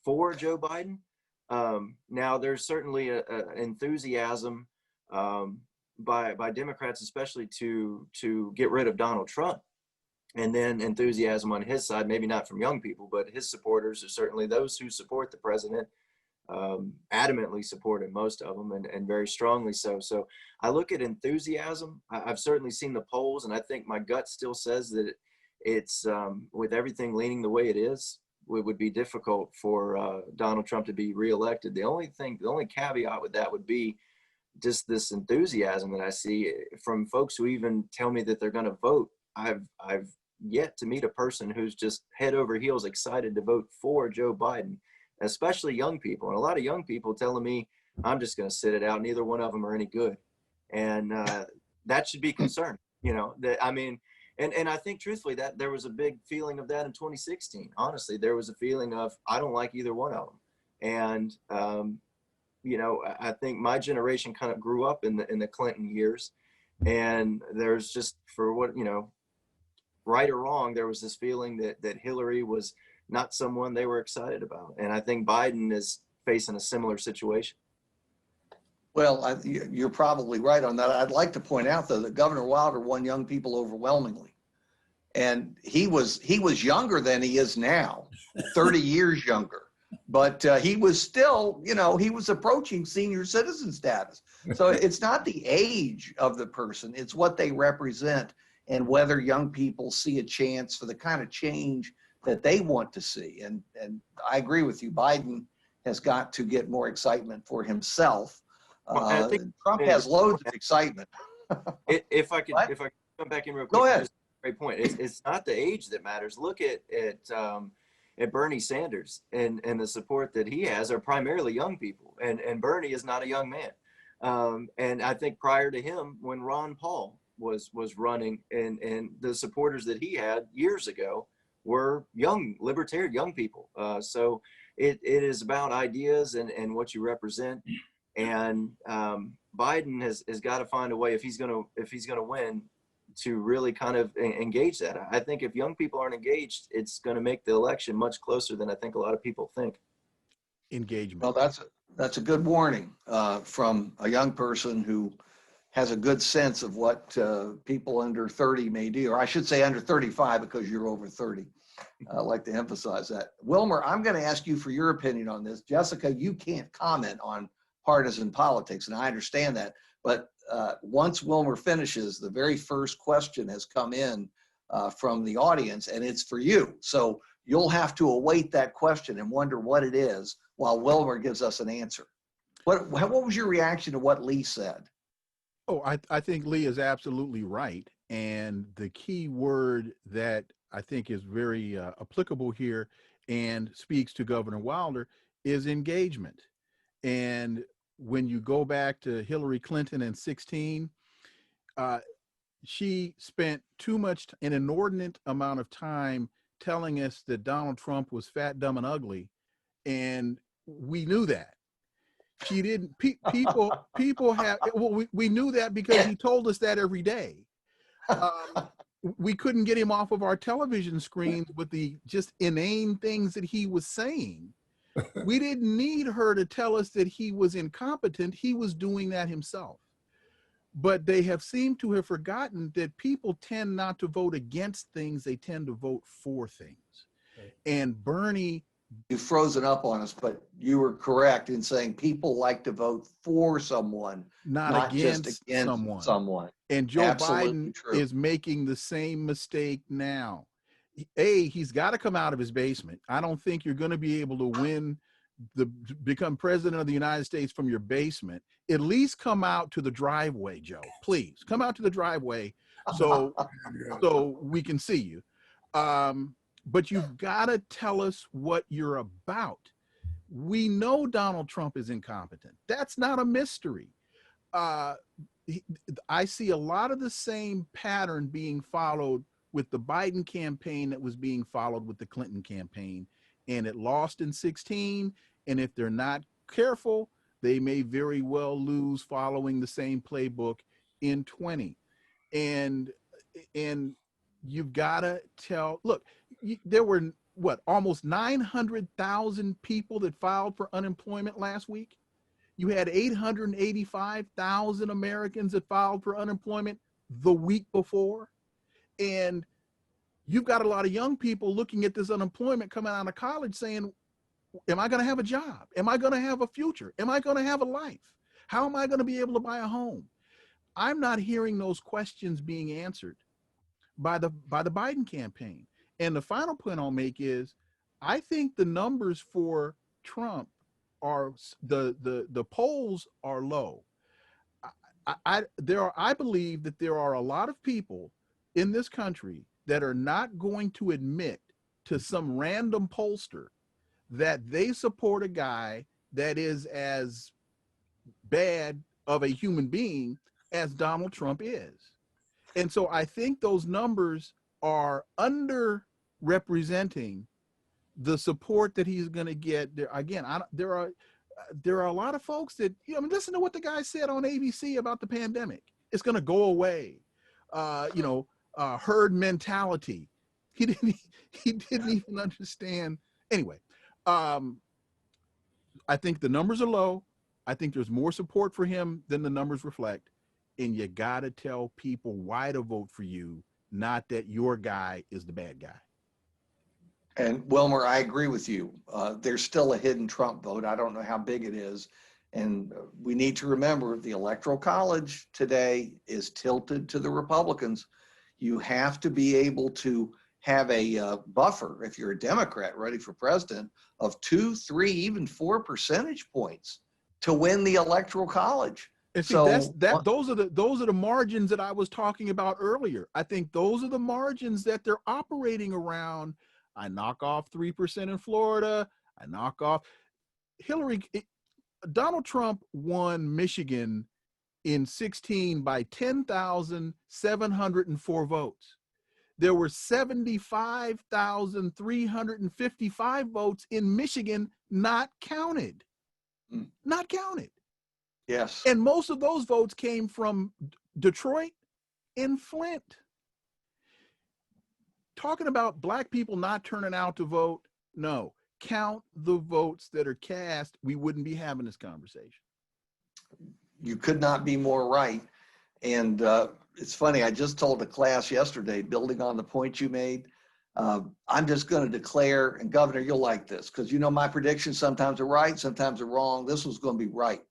for Joe Biden. Now, there's certainly a enthusiasm by Democrats, especially to get rid of Donald Trump, and then enthusiasm on his side, maybe not from young people, but his supporters are certainly those who support the president, adamantly supported, most of them, and very strongly so. So I look at enthusiasm. I've certainly seen the polls, and I think my gut still says that it's with everything leaning the way it is, it would be difficult for Donald Trump to be reelected. The only caveat with that would be just this enthusiasm that I see from folks who even tell me that they're going to vote. I've yet to meet a person who's just head over heels excited to vote for Joe Biden, especially young people. And a lot of young people telling me, I'm just going to sit it out. Neither one of them are any good. And that should be concerned, And I think truthfully that there was a big feeling of that in 2016. Honestly, there was a feeling of, I don't like either one of them. And, I think my generation kind of grew up in the Clinton years, and there's just, for what, right or wrong, there was this feeling that Hillary was not someone they were excited about. And I think Biden is facing a similar situation. Well, you're probably right on that. I'd like to point out, though, that Governor Wilder won young people overwhelmingly. And he was younger than he is now, 30 years younger. But he was still, he was approaching senior citizen status. So it's not the age of the person, it's what they represent and whether young people see a chance for the kind of change that they want to see. And I agree with you. Biden has got to get more excitement for himself. I think Trump has loads of excitement. If I could come back in real quick. Go ahead. Great point. It's not the age that matters. Look at Bernie Sanders and the support that he has are primarily young people. And Bernie is not a young man. And I think prior to him, when Ron Paul was running, and the supporters that he had years ago were young libertarian young people. So it is about ideas and what you represent. And Biden has got to find a way, if he's going to win, to really kind of engage that. I think if young people aren't engaged, it's going to make the election much closer than I think a lot of people think. Engagement. Well, that's a good warning from a young person who has a good sense of what people under 30 may do, or I should say under 35 because you're over 30. I like to emphasize that. Wilmer, I'm going to ask you for your opinion on this. Jessica, you can't comment on partisan politics, and I understand that. But once Wilmer finishes, the very first question has come in from the audience, and it's for you. So you'll have to await that question and wonder what it is while Wilmer gives us an answer. What was your reaction to what Lee said? Oh, I think Lee is absolutely right. And the key word that I think is very applicable here and speaks to Governor Wilder is engagement. And when you go back to Hillary Clinton in 16, she spent an inordinate amount of time telling us that Donald Trump was fat, dumb, and ugly. And we knew that. She didn't, people have, well, we knew that because he told us that every day. We couldn't get him off of our television screens with the just inane things that he was saying. We didn't need her to tell us that he was incompetent. He was doing that himself. But they have seemed to have forgotten that people tend not to vote against things. They tend to vote for things. Right. And Bernie. You've frozen up on us, but you were correct in saying people like to vote for someone, not against just against someone. And Joe Absolutely Biden true. is making the same mistake now. He's got to come out of his basement. I don't think you're going to be able to become president of the United States from your basement. At least come out to the driveway, Joe. Please come out to the driveway so we can see you. But you've got to tell us what you're about. We know Donald Trump is incompetent. That's not a mystery. I see a lot of the same pattern being followed with the Biden campaign that was being followed with the Clinton campaign, and it lost in 16. And if they're not careful, they may very well lose following the same playbook in 20. And you've got to look, there were almost 900,000 people that filed for unemployment last week. You had 885,000 Americans that filed for unemployment the week before. And you've got a lot of young people looking at this unemployment coming out of college saying, am I going to have a job? Am I going to have a future? Am I going to have a life? How am I going to be able to buy a home? I'm not hearing those questions being answered by the Biden campaign. And the final point I'll make is, I think the numbers for Trump are the polls are low. I believe that there are a lot of people in this country that are not going to admit to some random pollster that they support a guy that is as bad of a human being as Donald Trump is. And so I think those numbers are underrepresenting the support that he's going to get. There again, there are a lot of folks that, listen to what the guy said on ABC about the pandemic. It's going to go away. Herd mentality. He didn't even understand. Anyway, I think the numbers are low. I think there's more support for him than the numbers reflect. And you got to tell people why to vote for you, not that your guy is the bad guy. And Wilmer, I agree with you. There's still a hidden Trump vote. I don't know how big it is. And we need to remember the Electoral College today is tilted to the Republicans. You have to be able to have a buffer, if you're a Democrat ready for president, of 2, 3, even 4 percentage points to win the Electoral College. And see, so those are the margins that I was talking about earlier. I think those are the margins that they're operating around. I knock off 3% in Florida. I knock off Donald Trump won Michigan in 16 by 10,704 votes. There were 75,355 votes in Michigan not counted. Not counted. Yes. And most of those votes came from Detroit and Flint. Talking about black people not turning out to vote, no. Count the votes that are cast. We wouldn't be having this conversation. You could not be more right. And it's funny, I just told a class yesterday, building on the point you made, I'm just going to declare, and Governor, you'll like this, because my predictions sometimes are right, sometimes are wrong. This one's going to be right.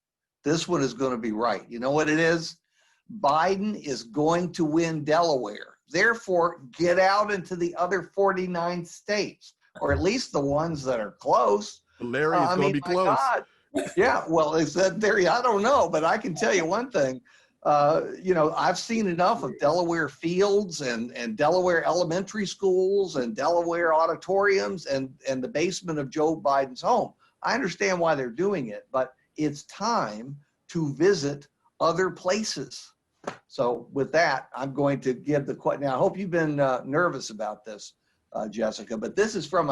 This one is going to be right. You know what it is? Biden is going to win Delaware. Therefore, get out into the other 49 states, or at least the ones that are close. Larry is going to be close. God. Yeah, well, is that there? I don't know, but I can tell you one thing. I've seen enough of Delaware fields and Delaware elementary schools and Delaware auditoriums and the basement of Joe Biden's home. I understand why they're doing it, but it's time to visit other places. So with that, I'm going to give the question. Now, I hope you've been nervous about this, Jessica, but this is from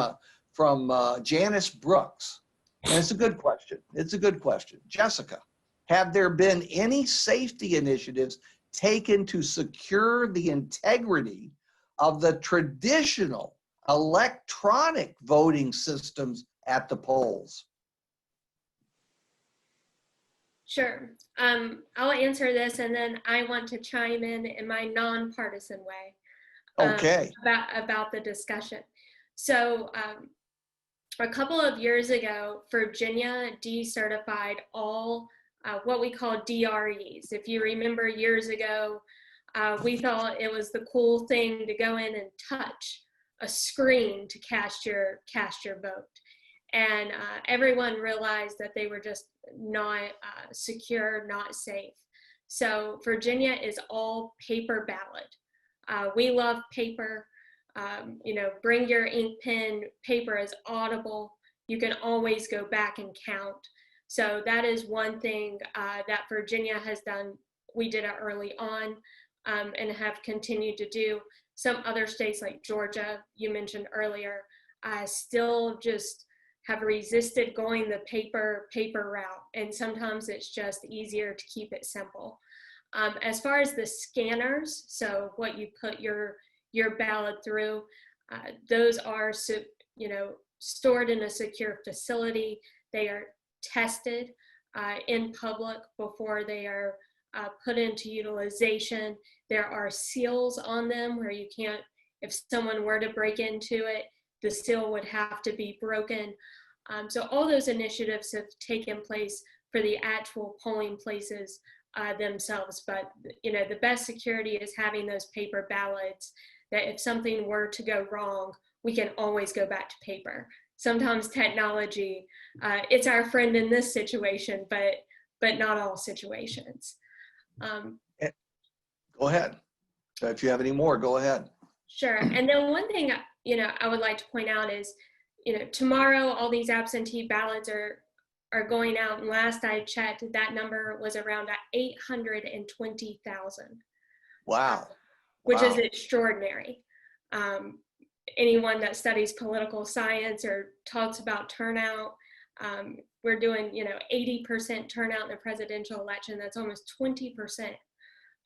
Janice Brooks. And it's a good question. It's a good question. Jessica, have there been any safety initiatives taken to secure the integrity of the traditional electronic voting systems at the polls? Sure. I'll answer this, and then I want to chime in my nonpartisan way. Okay. About the discussion. So a couple of years ago, Virginia decertified all what we call DREs. If you remember years ago, we thought it was the cool thing to go in and touch a screen to cast your vote. And everyone realized that they were just not secure, not safe. So Virginia is all paper ballot. We love paper. Bring your ink pen. Paper is audible. You can always go back and count. So that is one thing that Virginia has done. We did it early on and have continued to do. Some other states like Georgia, you mentioned earlier, still just have resisted going the paper route. And sometimes it's just easier to keep it simple. As far as the scanners, so what you put your ballot through, those are stored in a secure facility. They are tested in public before they are put into utilization. There are seals on them where you can't, if someone were to break into it, the seal would have to be broken. So all those initiatives have taken place for the actual polling places themselves. But the best security is having those paper ballots, that if something were to go wrong, we can always go back to paper. Sometimes technology, it's our friend in this situation, but not all situations. Go ahead. If you have any more, go ahead. Sure. And then one thing, I would like to point out is, tomorrow all these absentee ballots are going out. And last I checked, that number was around 820,000. Wow. Which is extraordinary. Anyone that studies political science or talks about turnout, we're doing, 80% turnout in the presidential election. That's almost 20%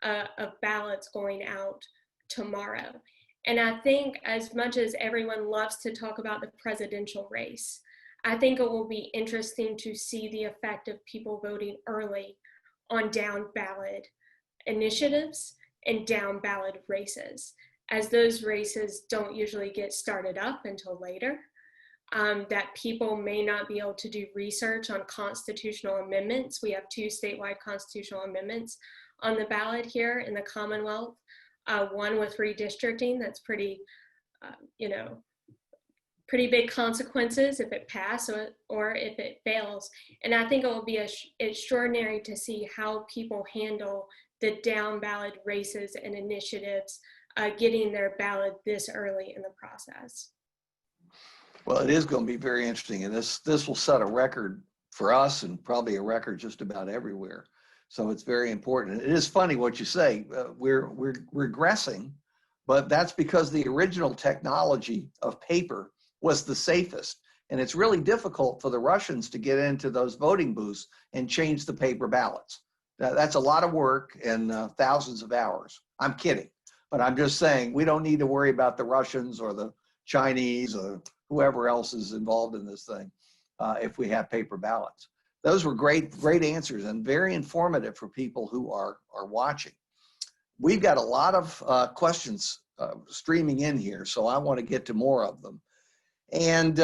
of ballots going out tomorrow. And I think as much as everyone loves to talk about the presidential race, I think it will be interesting to see the effect of people voting early on down ballot initiatives and down ballot races, as those races don't usually get started up until later, that people may not be able to do research on constitutional amendments. We have 2 statewide constitutional amendments on the ballot here in the Commonwealth, one with redistricting that's pretty big consequences if it passes or if it fails. And I think it will be extraordinary to see how people handle the down ballot races and initiatives getting their ballot this early in the process. Well, it is going to be very interesting, and this will set a record for us and probably a record just about everywhere. So it's very important. It is funny what you say. We're regressing, but that's because the original technology of paper was the safest. And it's really difficult for the Russians to get into those voting booths and change the paper ballots. That's a lot of work and thousands of hours. I'm kidding, but I'm just saying we don't need to worry about the Russians or the Chinese or whoever else is involved in this thing if we have paper ballots. Those were great answers and very informative for people who are watching. We've got a lot of questions streaming in here, so I want to get to more of them. And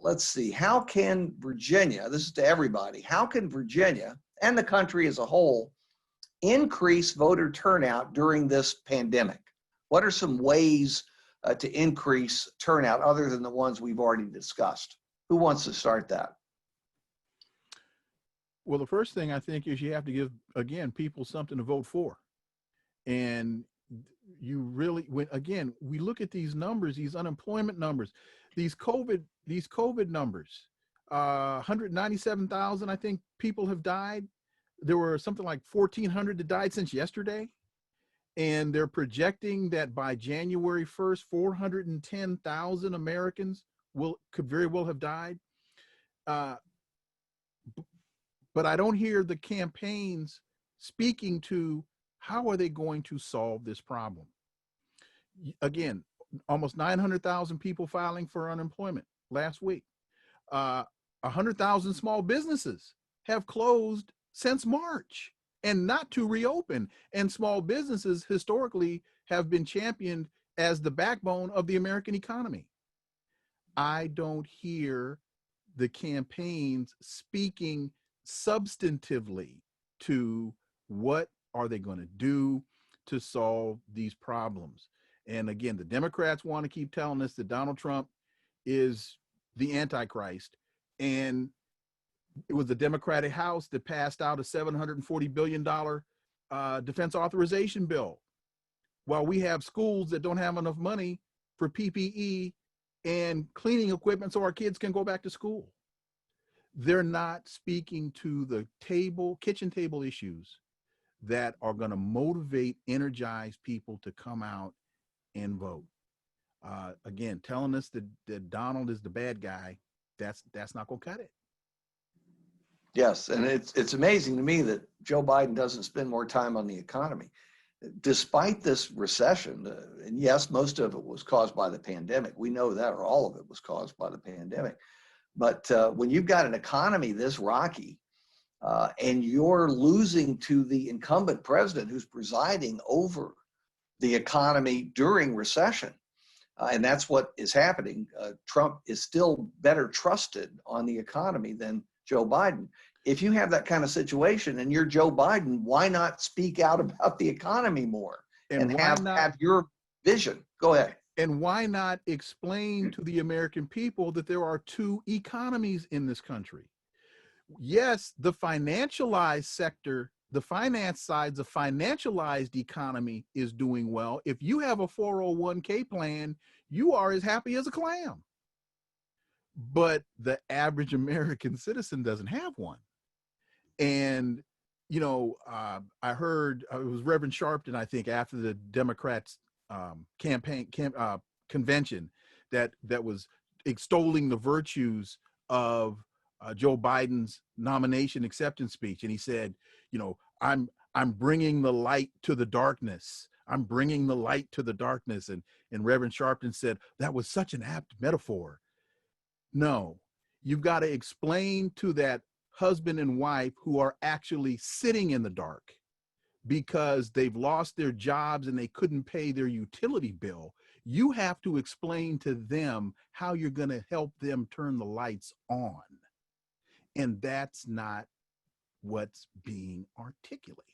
let's see, how can Virginia, this is to everybody, how can Virginia and the country as a whole increase voter turnout during this pandemic? What are some ways to increase turnout other than the ones we've already discussed? Who wants to start that? Well, the first thing I think is you have to give, again, people something to vote for. And you really, when again, we look at these numbers, these unemployment numbers, these COVID numbers, 197,000, I think, people have died. There were something like 1,400 that died since yesterday. And they're projecting that by January 1st, 410,000 Americans could very well have died. Uh, but I don't hear the campaigns speaking to how are they going to solve this problem. Again, almost 900,000 people filing for unemployment last week. 100,000 small businesses have closed since March and not to reopen. And small businesses historically have been championed as the backbone of the American economy. I don't hear the campaigns speaking substantively to what are they going to do to solve these problems. And again, the Democrats want to keep telling us that Donald Trump is the Antichrist. And it was the Democratic House that passed out a $740 billion defense authorization bill, while we have schools that don't have enough money for PPE and cleaning equipment so our kids can go back to school. They're not speaking to the kitchen table issues that are going to motivate, energize people to come out and vote. Again, telling us that Donald is the bad guy, that's not going to cut it. Yes, and it's amazing to me that Joe Biden doesn't spend more time on the economy. Despite this recession, and yes, most of it was caused by the pandemic. We know that, or all of it was caused by the pandemic. But when you've got an economy this rocky, and you're losing to the incumbent president who's presiding over the economy during recession, and that's what is happening. Trump is still better trusted on the economy than Joe Biden. If you have that kind of situation and you're Joe Biden, why not speak out about the economy more and have your vision? Go ahead. And why not explain to the American people that there are two economies in this country? Yes, the financialized sector, the finance side's a financialized economy is doing well. If you have a 401k plan, you are as happy as a clam. But the average American citizen doesn't have one. And, I heard it was Reverend Sharpton, I think, after the Democrats convention that was extolling the virtues of Joe Biden's nomination acceptance speech. And he said, I'm bringing the light to the darkness. I'm bringing the light to the darkness. And Reverend Sharpton said, that was such an apt metaphor. No, you've got to explain to that husband and wife who are actually sitting in the dark because they've lost their jobs and they couldn't pay their utility bill. You have to explain to them how you're going to help them turn the lights on. And that's not what's being articulated.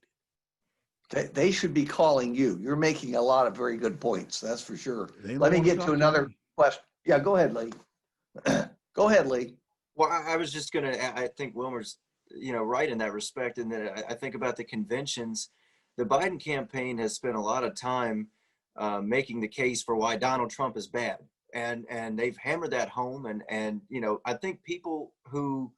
They should be calling you. You're making a lot of very good points. That's for sure. Let me get to another question. Yeah, go ahead, Lee. Go ahead, Lee. Well, I was just going to, I think Wilmer's, right in that respect. And that I think about the conventions. The Biden campaign has spent a lot of time making the case for why Donald Trump is bad. And they've hammered that home. And I think people who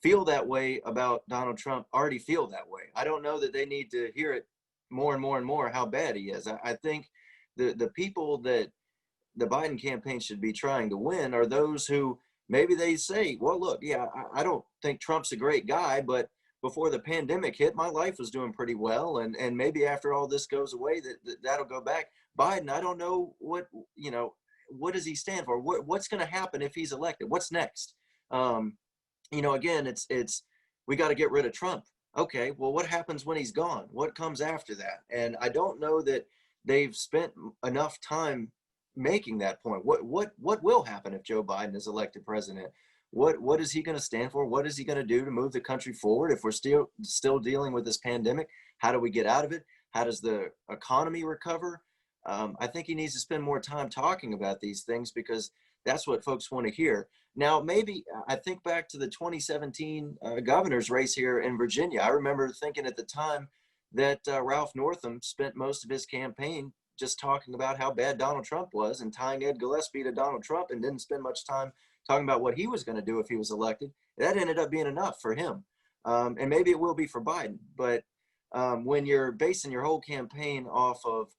feel that way about Donald Trump already feel that way. I don't know that they need to hear it more and more and more how bad he is. I think the people that the Biden campaign should be trying to win are those who maybe they say, well, look, yeah, I don't think Trump's a great guy, but before the pandemic hit, my life was doing pretty well. And maybe after all this goes away, that'll go back. Biden, I don't know what does he stand for? What's going to happen if he's elected? What's next? Again, it's we got to get rid of Trump. Okay, well, what happens when he's gone? What comes after that? And I don't know that they've spent enough time making that point. What will happen if Joe Biden is elected president? What is he going to stand for? What is he going to do to move the country forward? If we're still dealing with this pandemic, how do we get out of it? How does the economy recover? I think he needs to spend more time talking about these things because that's what folks want to hear. Now, maybe I think back to the 2017 governor's race here in Virginia. I remember thinking at the time that Ralph Northam spent most of his campaign just talking about how bad Donald Trump was and tying Ed Gillespie to Donald Trump, and didn't spend much time talking about what he was going to do if he was elected. That ended up being enough for him. And maybe it will be for Biden. But when you're basing your whole campaign off of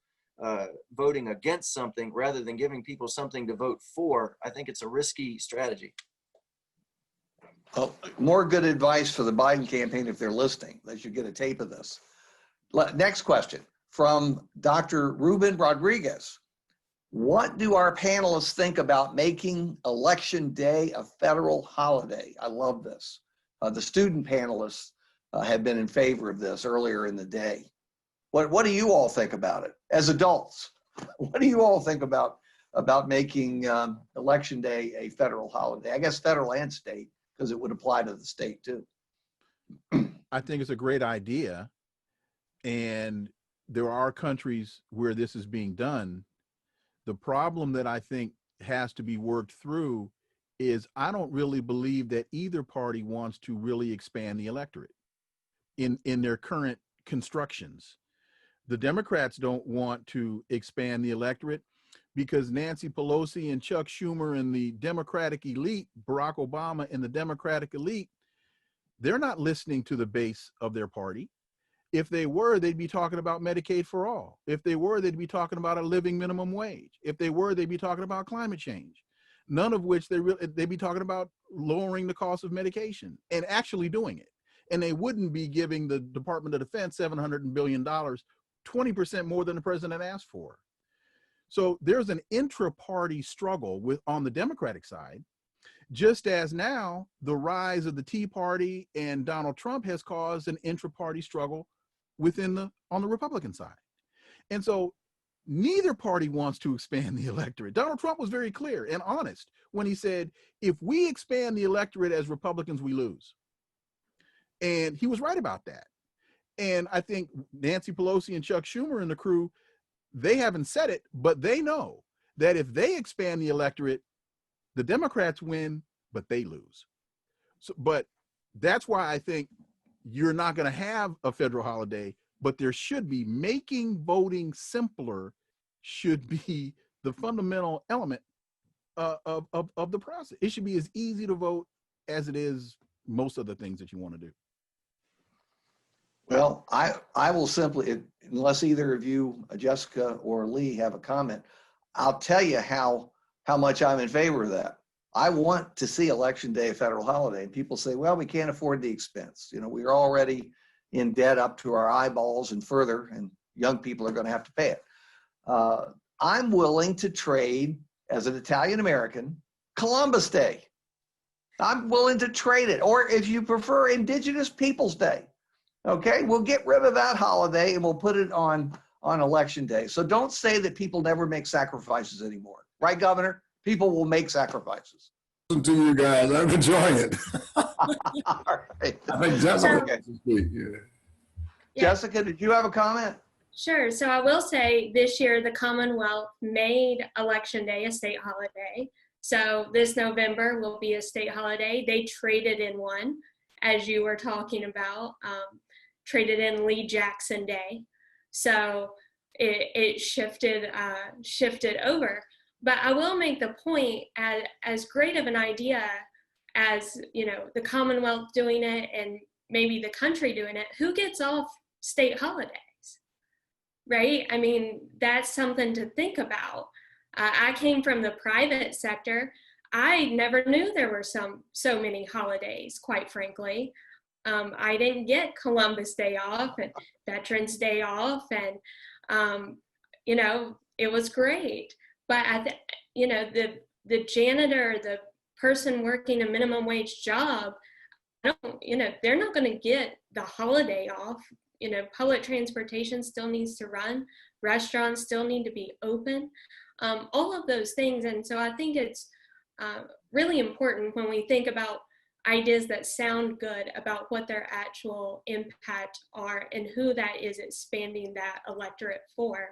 voting against something rather than giving people something to vote for, I think it's a risky strategy. Well, more good advice for the Biden campaign if they're listening. They should get a tape of this. Next question from Dr. Ruben Rodriguez. What do our panelists think about making Election Day a federal holiday? I love this. The student panelists have been in favor of this earlier in the day. What do you all think about it as adults? What do you all think about making Election Day a federal holiday? I guess federal and state, because it would apply to the state too. I think it's a great idea. And there are countries where this is being done. The problem that I think has to be worked through is I don't really believe that either party wants to really expand the electorate in their current constructions. The Democrats don't want to expand the electorate because Nancy Pelosi and Chuck Schumer and the Democratic elite, Barack Obama and the Democratic elite, they're not listening to the base of their party. If they were, they'd be talking about Medicaid for all. If they were, they'd be talking about a living minimum wage. If they were, they'd be talking about climate change. None of which they'd be talking about lowering the cost of medication and actually doing it. And they wouldn't be giving the Department of Defense $700 billion, 20% more than the president asked for. So there's an intra-party struggle on the Democratic side, just as now the rise of the Tea Party and Donald Trump has caused an intra-party struggle on the Republican side. And so neither party wants to expand the electorate. Donald Trump was very clear and honest when he said, if we expand the electorate as Republicans, we lose. And he was right about that. And I think Nancy Pelosi and Chuck Schumer and the crew, they haven't said it, but they know that if they expand the electorate, the Democrats win, but they lose. So, but that's why I think you're not going to have a federal holiday, but there should be. Making voting simpler should be the fundamental element of the process. It should be as easy to vote as it is most of the things that you want to do. Well, I will simply, unless either of you, Jessica or Lee, have a comment, I'll tell you how much I'm in favor of that. I want to see Election Day a federal holiday. And people say, well, we can't afford the expense. You know, we're already in debt up to our eyeballs and further, and young people are going to have to pay it. I'm willing to trade, as an Italian American, Columbus Day. I'm willing to trade it. Or if you prefer, Indigenous Peoples Day. Okay, we'll get rid of that holiday and we'll put it on Election Day. So don't say that people never make sacrifices anymore. Right, Governor? People will make sacrifices. Listen to you guys. I'm enjoying it. All right. I think Jessica Okay. wants to speak. Yeah. Jessica, did you have a comment? Sure. So I will say this year, the Commonwealth made Election Day a state holiday. So this November will be a state holiday. They traded in one, as you were talking about, traded in Lee Jackson Day. So it shifted over. But I will make the point, as great of an idea as, you know, the Commonwealth doing it and maybe the country doing it, who gets off state holidays, right? I mean, that's something to think about. I came from the private sector. I never knew there were so many holidays, quite frankly. I didn't get Columbus Day off and Veterans Day off, and you know, it was great. But the janitor, the person working a minimum wage job, they're not going to get the holiday off. You know, public transportation still needs to run. Restaurants still need to be open. All of those things. And so I think it's really important when we think about ideas that sound good about what their actual impact are and who that is expanding that electorate for,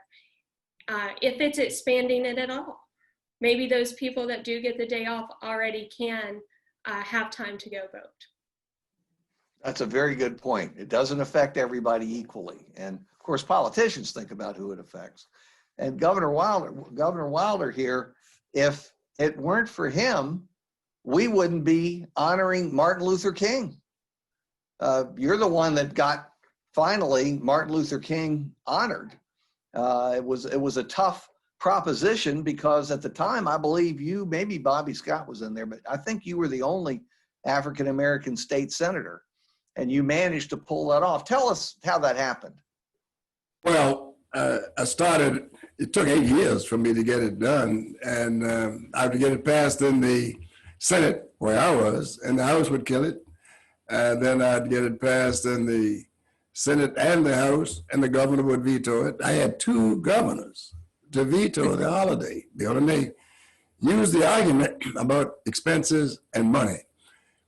if it's expanding it at all. maybe those people that do get the day off already can have time to go vote. That's a very good point. It doesn't affect everybody equally. And of course, politicians think about who it affects. And Governor Wilder here, if it weren't for him, we wouldn't be honoring Martin Luther King. You're the one that got finally Martin Luther King honored. It was a tough proposition because at the time, I believe you, maybe Bobby Scott was in there, but I think you were the only African-American state senator, and you managed to pull that off. Tell us how that happened. Well, it took 8 years for me to get it done, and I had to get it passed in the Senate where I was, and the House would kill it. And then I'd get it passed in the Senate and the House, and the governor would veto it. I had 2 governors to veto the holiday. They used the argument about expenses and money.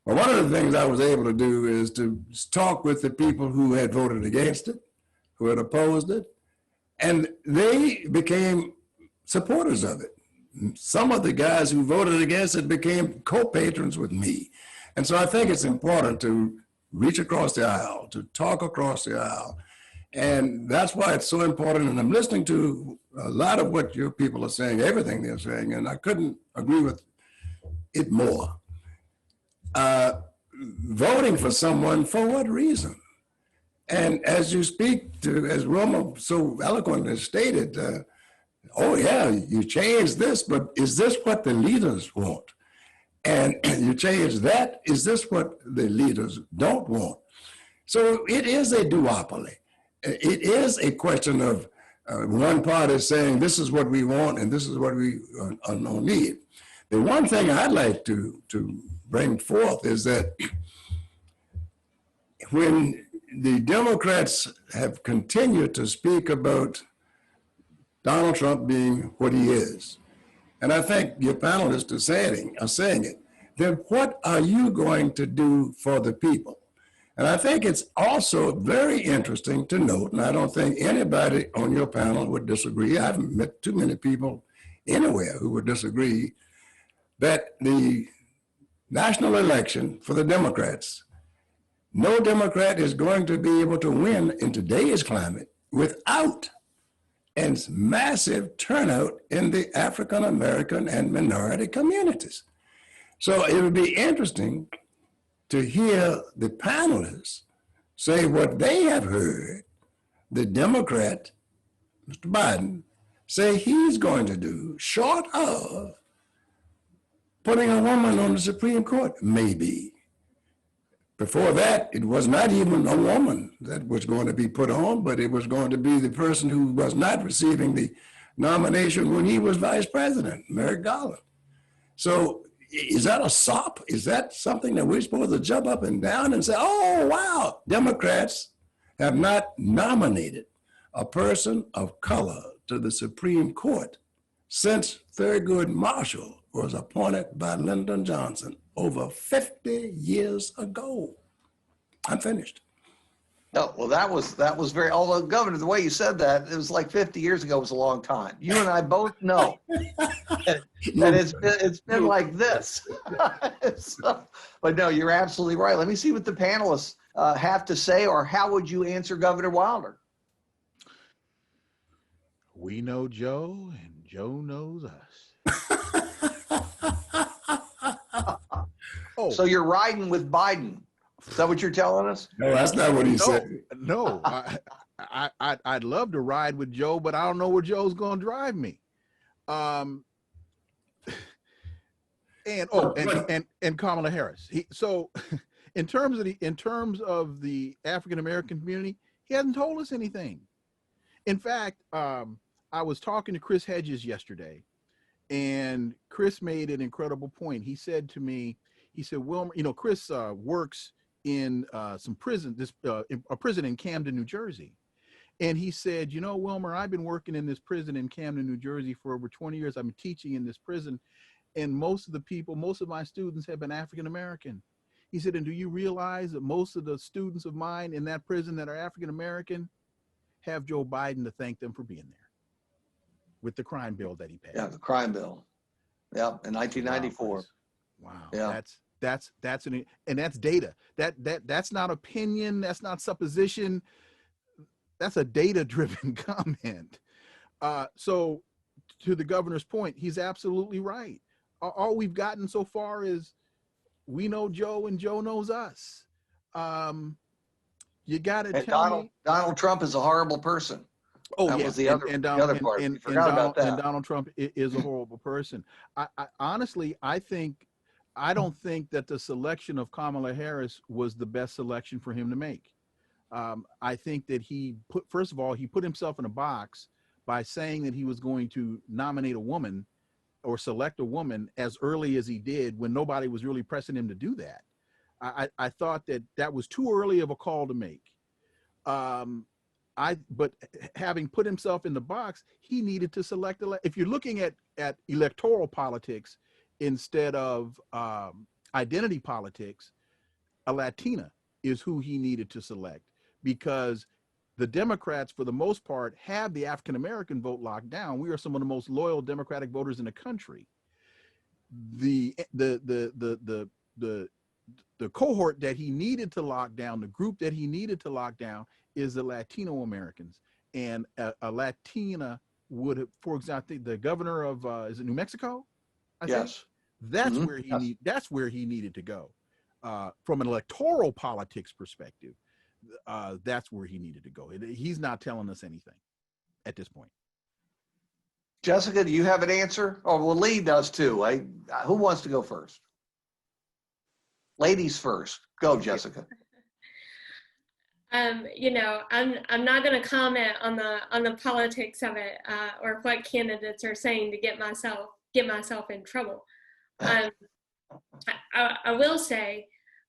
Well, one of the things I was able to do is to talk with the people who had voted against it, who had opposed it, and they became supporters of it. Some of the guys who voted against it became co-patrons with me. And so I think it's important to reach across the aisle, to talk across the aisle. And that's why it's so important. And I'm listening to a lot of what your people are saying, everything they're saying, and I couldn't agree with it more. Voting for someone, for what reason? And as you speak to, as Wilmer so eloquently stated, oh yeah, you changed this, but is this what the leaders want? And you change that, is this what the leaders don't want? So it is a duopoly. It is a question of one party saying this is what we want and this is what we don't need. The one thing I'd like to bring forth is that when the Democrats have continued to speak about Donald Trump being what he is, and I think your panelists are saying it, then what are you going to do for the people? And I think it's also very interesting to note, and I don't think anybody on your panel would disagree, I haven't met too many people anywhere who would disagree, that the national election for the Democrats, no Democrat is going to be able to win in today's climate without a massive turnout in the African American and minority communities. So it would be interesting to hear the panelists say what they have heard the Democrat, Mr. Biden, say he's going to do, short of putting a woman on the Supreme Court, maybe. Before that, it was not even a woman that was going to be put on, but it was going to be the person who was not receiving the nomination when he was vice president, Merrick Garland. So is that a sop? Is that something that we're supposed to jump up and down and say, oh, wow, Democrats have not nominated a person of color to the Supreme Court since Thurgood Marshall was appointed by Lyndon Johnson over 50 years ago. I'm finished. No, well, that was very, although Governor, the way you said that, it was like 50 years ago was a long time. You and I both know that it's been like this. So, but no, you're absolutely right. Let me see what the panelists have to say, or how would you answer Governor Wilder? We know Joe and Joe knows us. Oh, So you're riding with Biden. Is that what you're telling us? No, that's not what he said. No, I'd love to ride with Joe, but I don't know where Joe's going to drive me. And Kamala Harris. So in terms of the African American community, he hasn't told us anything. In fact, I was talking to Chris Hedges yesterday, and Chris made an incredible point. He said to me, he said, Wilmer, Chris works in some prison, a prison in Camden, New Jersey. And he said, Wilmer, I've been working in this prison in Camden, New Jersey for over 20 years. I've been teaching in this prison. And most of my students have been African American. He said, and do you realize that most of the students of mine in that prison that are African American have Joe Biden to thank them for being there with the crime bill that he passed? Yeah, the crime bill. Yeah, in 1994. Wow. Yeah. That's and that's data. That's not opinion. That's not supposition. That's a data-driven comment. So to the governor's point, he's absolutely right. All we've gotten so far is we know Joe and Joe knows us. You got to And tell me. Donald Trump is a horrible person. Oh That yeah, was the other part. We forgot about And that. Donald Trump is a horrible person. I honestly, I don't think that the selection of Kamala Harris was the best selection for him to make. I think that first of all, he put himself in a box by saying that he was going to nominate a woman or select a woman as early as he did when nobody was really pressing him to do that. I thought that was too early of a call to make. But having put himself in the box, he needed to select. If you're looking at electoral politics instead of identity politics, a Latina is who he needed to select, because the Democrats, for the most part, have the African-American vote locked down. We are some of the most loyal Democratic voters in the country. The cohort that he needed to lock down, the group that he needed to lock down, is the Latino Americans. And a Latina would have, for example, the governor of is it New Mexico? I think that's where that's where he needed to go. From an electoral politics perspective, that's where he needed to go. He's not telling us anything at this point. Jessica, do you have an answer? Oh, well, Lee does too. Who wants to go first? Ladies first. Go, Jessica. You know, I'm not going to comment on the politics of it or what candidates are saying to get myself in trouble. I will say,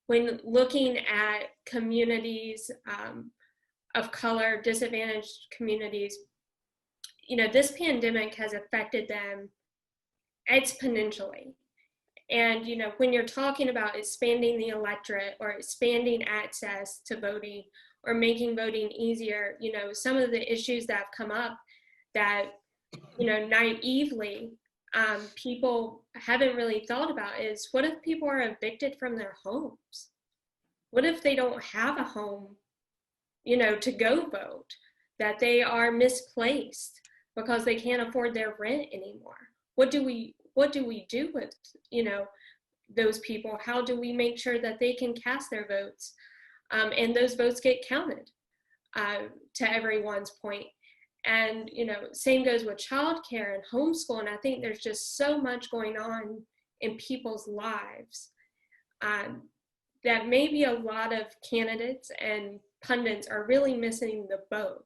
when looking at communities of color, disadvantaged communities, you know, this pandemic has affected them exponentially. And, you know, when you're talking about expanding the electorate or expanding access to voting or making voting easier, you know, some of the issues that have come up that, you know, naively people haven't really thought about is, what if people are evicted from their homes? What if they don't have a home, you know, to go vote, that they are misplaced because they can't afford their rent anymore? What do we do with, you know, those people? How do we make sure that they can cast their votes and those votes get counted, to everyone's point? And, you know, same goes with childcare and homeschooling. I think there's just so much going on in people's lives that maybe a lot of candidates and pundits are really missing the boat,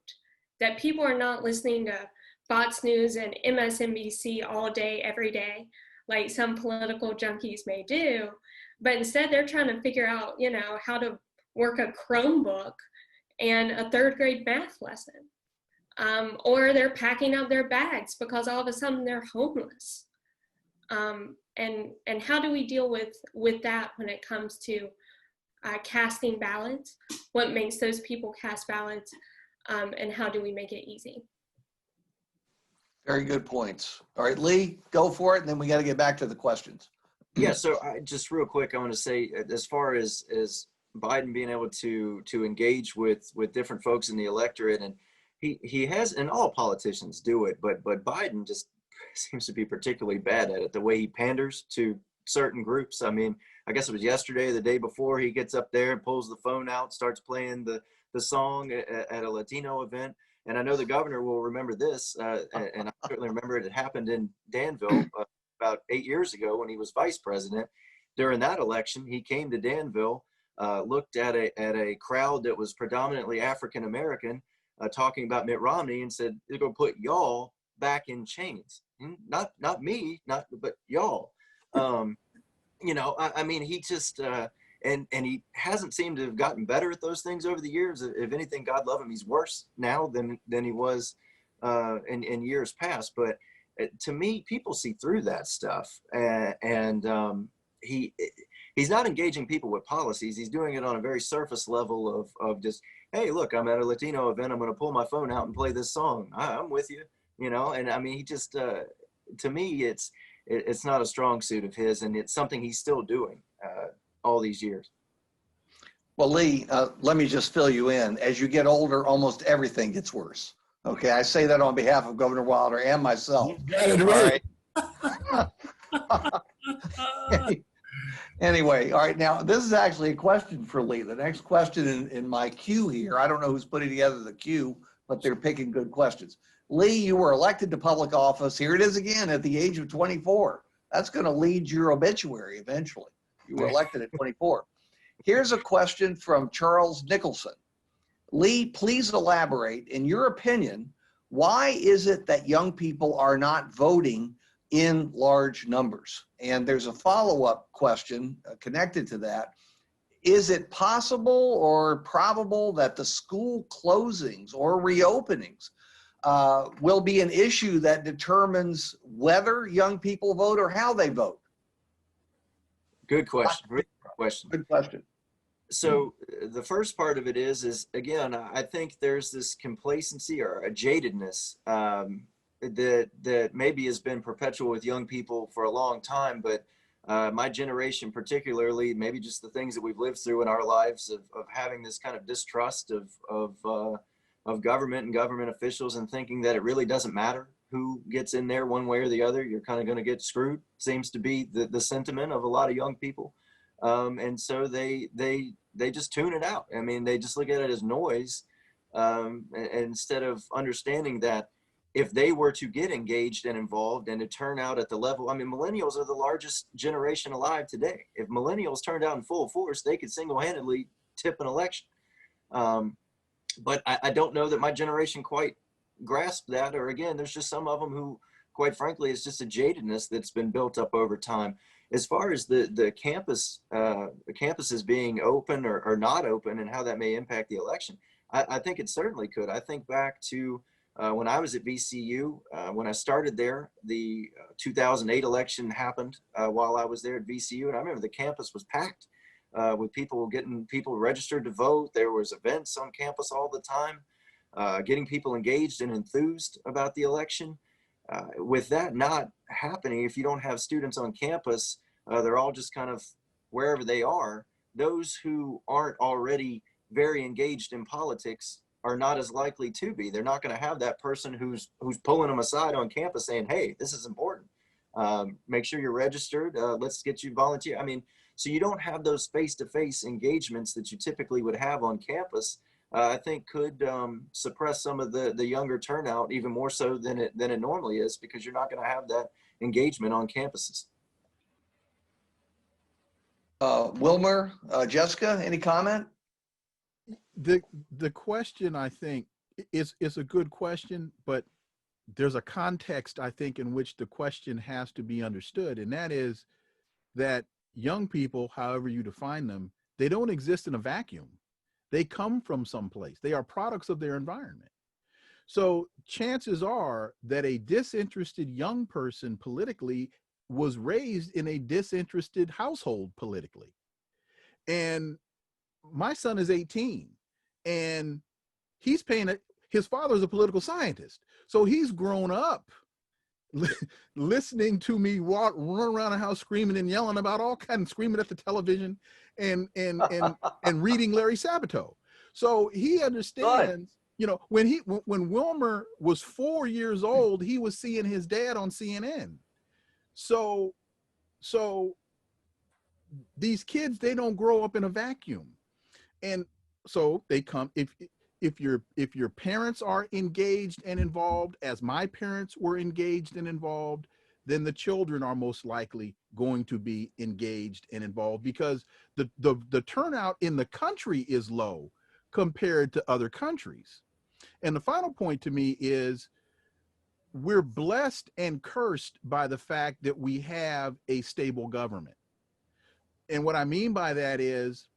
that people are not listening to Fox News and MSNBC all day, every day, like some political junkies may do, but instead they're trying to figure out, you know, how to work a Chromebook and a third grade math lesson. Or they're packing up their bags because all of a sudden they're homeless. And how do we deal with that when it comes to casting ballots? What makes those people cast ballots? And how do we make it easy? Very good points. All right, Lee, go for it, and then we got to get back to the questions. Yeah, so just real quick, I want to say, as far as Biden being able to engage with different folks in the electorate, and he has, and all politicians do it, but Biden just seems to be particularly bad at it, the way he panders to certain groups. I mean, I guess it was yesterday or the day before, he gets up there and pulls the phone out, starts playing the song at a Latino event. And I know the governor will remember this, and I certainly remember it happened in Danville about 8 years ago when he was vice president. During that election, he came to Danville, looked at a crowd that was predominantly African American, talking about Mitt Romney, and said, "They're going to put y'all back in chains." Not me, but y'all. You know, I mean, he just and he hasn't seemed to have gotten better at those things over the years. If anything, God love him, he's worse now than he was in years past. But to me, people see through that stuff, and he's not engaging people with policies. He's doing it on a very surface level of just, hey, look, I'm at a Latino event. I'm going to pull my phone out and play this song. I'm with you, you know. And I mean, he just to me, it's not a strong suit of his, and it's something he's still doing all these years. Well, Lee, let me just fill you in. As you get older, almost everything gets worse. Okay, I say that on behalf of Governor Wilder and myself. Got it All right. right. Anyway, all right. Now, this is actually a question for Lee. The next question in my queue here, I don't know who's putting together the queue, but they're picking good questions. Lee, you were elected to public office. Here it is again at the age of 24. That's going to lead your obituary eventually. You were elected at 24. Here's a question from Charles Nicholson. Lee, please elaborate. In your opinion, why is it that young people are not voting in large numbers? And there's a follow-up question connected to that. Is it possible or probable that the school closings or reopenings will be an issue that determines whether young people vote or how they vote? Good question. Really good question. Good question. So the first part of it is again, I think there's this complacency or a jadedness that maybe has been perpetual with young people for a long time, but my generation particularly, maybe just the things that we've lived through in our lives of having this kind of distrust of government and government officials, and thinking that it really doesn't matter who gets in there one way or the other, you're kind of going to get screwed, seems to be the sentiment of a lot of young people. And so they just tune it out. I mean, they just look at it as noise, instead of understanding that if they were to get engaged and involved and to turn out at the level, I mean, millennials are the largest generation alive today. If millennials turned out in full force, they could single-handedly tip an election. But I don't know that my generation quite grasped that, or again, there's just some of them who, quite frankly, it's just a jadedness that's been built up over time. As far as the campuses being open or not open and how that may impact the election, I think it certainly could. I think back to when I was at VCU, when I started there, the 2008 election happened while I was there at VCU, and I remember the campus was packed with getting people registered to vote. There was events on campus all the time, getting people engaged and enthused about the election. With that not happening, if you don't have students on campus, they're all just kind of wherever they are. Those who aren't already very engaged in politics are not as likely to be. They're not going to have that person who's pulling them aside on campus saying, hey, this is important. Make sure you're registered. Let's get you volunteer. I mean, so you don't have those face-to-face engagements that you typically would have on campus. I think could suppress some of the younger turnout even more so than it normally is, because you're not going to have that engagement on campuses. Wilmer, Jessica, any comment? The question, I think, is a good question, but there's a context, I think, in which the question has to be understood, and that is that young people, however you define them, they don't exist in a vacuum. They come from someplace. They are products of their environment. So chances are that a disinterested young person politically was raised in a disinterested household politically. And my son is 18, and he's his father's a political scientist. So he's grown up listening to me run around the house screaming and yelling about all kinds, screaming at the television and reading Larry Sabato. So he understands, you know, when Wilmer was 4 years old, he was seeing his dad on CNN. So these kids, they don't grow up in a vacuum. And so they come, if your parents are engaged and involved, as my parents were engaged and involved, then the children are most likely going to be engaged and involved, because the turnout in the country is low compared to other countries. And the final point to me is we're blessed and cursed by the fact that we have a stable government. And what I mean by that is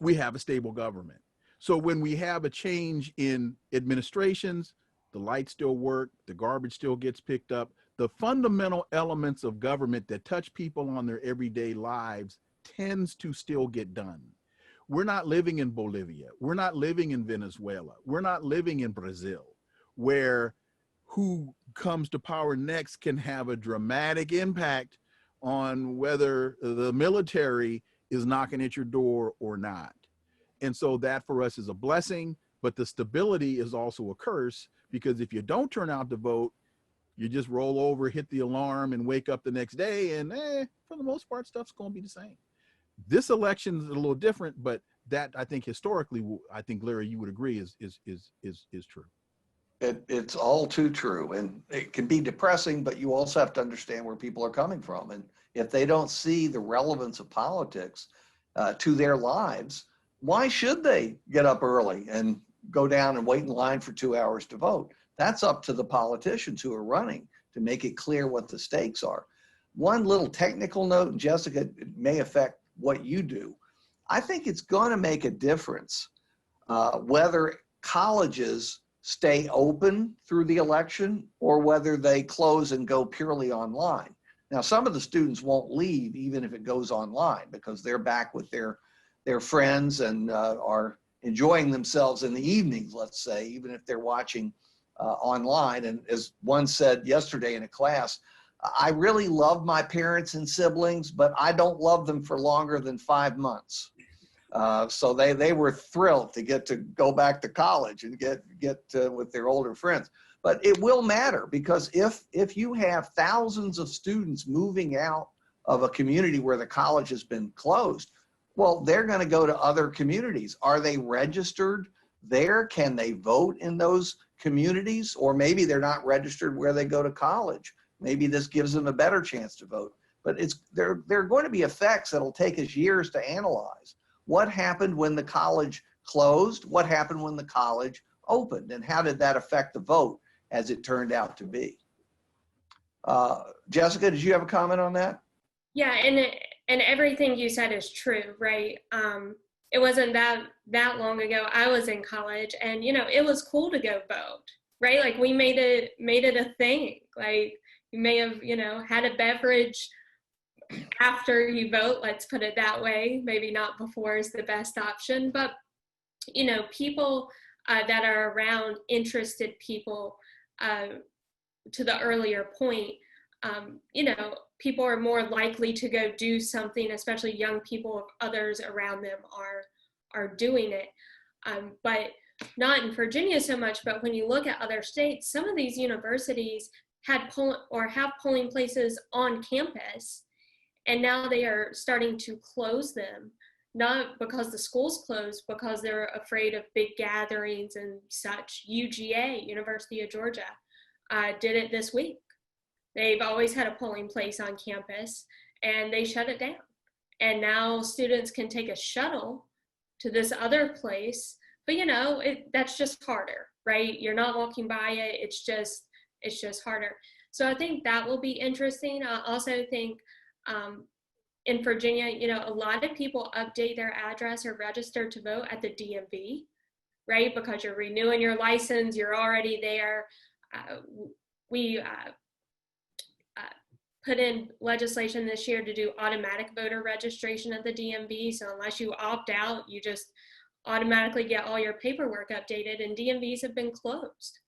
we have a stable government. So when we have a change in administrations, the lights still work, the garbage still gets picked up. The fundamental elements of government that touch people on their everyday lives tends to still get done. We're not living in Bolivia. We're not living in Venezuela. We're not living in Brazil, where who comes to power next can have a dramatic impact on whether the military is knocking at your door or not. And so that for us is a blessing, but the stability is also a curse, because if you don't turn out to vote, you just roll over, hit the alarm, and wake up the next day, and for the most part, stuff's going to be the same. This election is a little different, but that, I think, historically, I think, Larry, you would agree is true. It's all too true, and it can be depressing, but you also have to understand where people are coming from. And if they don't see the relevance of politics to their lives, why should they get up early and go down and wait in line for 2 hours to vote? That's up to the politicians who are running to make it clear what the stakes are. One little technical note, and Jessica, it may affect what you do. I think it's going to make a difference whether colleges stay open through the election or whether they close and go purely online. Now, some of the students won't leave even if it goes online, because they're back with their friends and are enjoying themselves in the evenings, let's say, even if they're watching online. And as one said yesterday in a class, I really love my parents and siblings, but I don't love them for longer than 5 months. So they were thrilled to get to go back to college and get with their older friends. But it will matter, because if you have thousands of students moving out of a community where the college has been closed, well, they're going to go to other communities. Are they registered there? Can they vote in those communities? Or maybe they're not registered where they go to college. Maybe this gives them a better chance to vote. But there are going to be effects that'll take us years to analyze. What happened when the college closed? What happened when the college opened? And how did that affect the vote as it turned out to be? Jessica, did you have a comment on that? Yeah, and everything you said is true, right? It wasn't that long ago. I was in college, and it was cool to go vote, right? Like, we made it a thing. Like, you may have had a beverage after you vote, let's put it that way. Maybe not before is the best option, but people that are around interested people, to the earlier point, people are more likely to go do something, especially young people if others around them are doing it. But not in Virginia so much, but when you look at other states, some of these universities have polling places on campus, and now they are starting to close them, not because the school's closed, because they're afraid of big gatherings and such. UGA, University of Georgia, did it this week. They've always had a polling place on campus, and they shut it down. And now students can take a shuttle to this other place, but that's just harder, right? You're not walking by it. It's just harder. So I think that will be interesting. I also think in Virginia, a lot of people update their address or register to vote at the DMV, right? Because you're renewing your license, you're already there. We put in legislation this year to do automatic voter registration at the DMV. So unless you opt out, you just automatically get all your paperwork updated, and DMVs have been closed.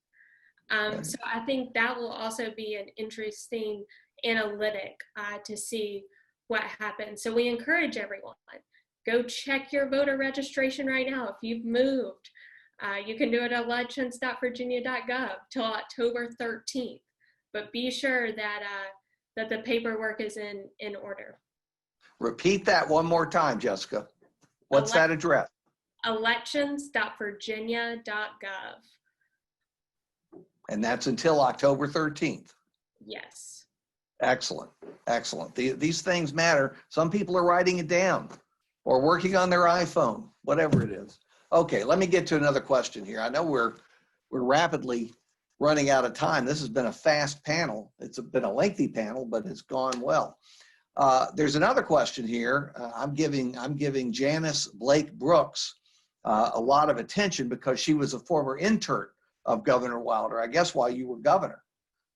So I think that will also be an interesting analytic to see what happens. So we encourage everyone, go check your voter registration right now. If you've moved, you can do it at elections.virginia.gov till October 13th. But be sure that that the paperwork is in order. Repeat that one more time, Jessica. What's that address? Elections.virginia.gov. And that's until October 13th. Yes. Excellent. Excellent. These things matter. Some people are writing it down or working on their iPhone, whatever it is. Okay, let me get to another question here. I know we're rapidly running out of time. This has been a fast panel. It's been a lengthy panel, but it's gone well. There's another question here. I'm giving Janice Blake Brooks a lot of attention because she was a former intern of Governor Wilder, I guess while you were governor.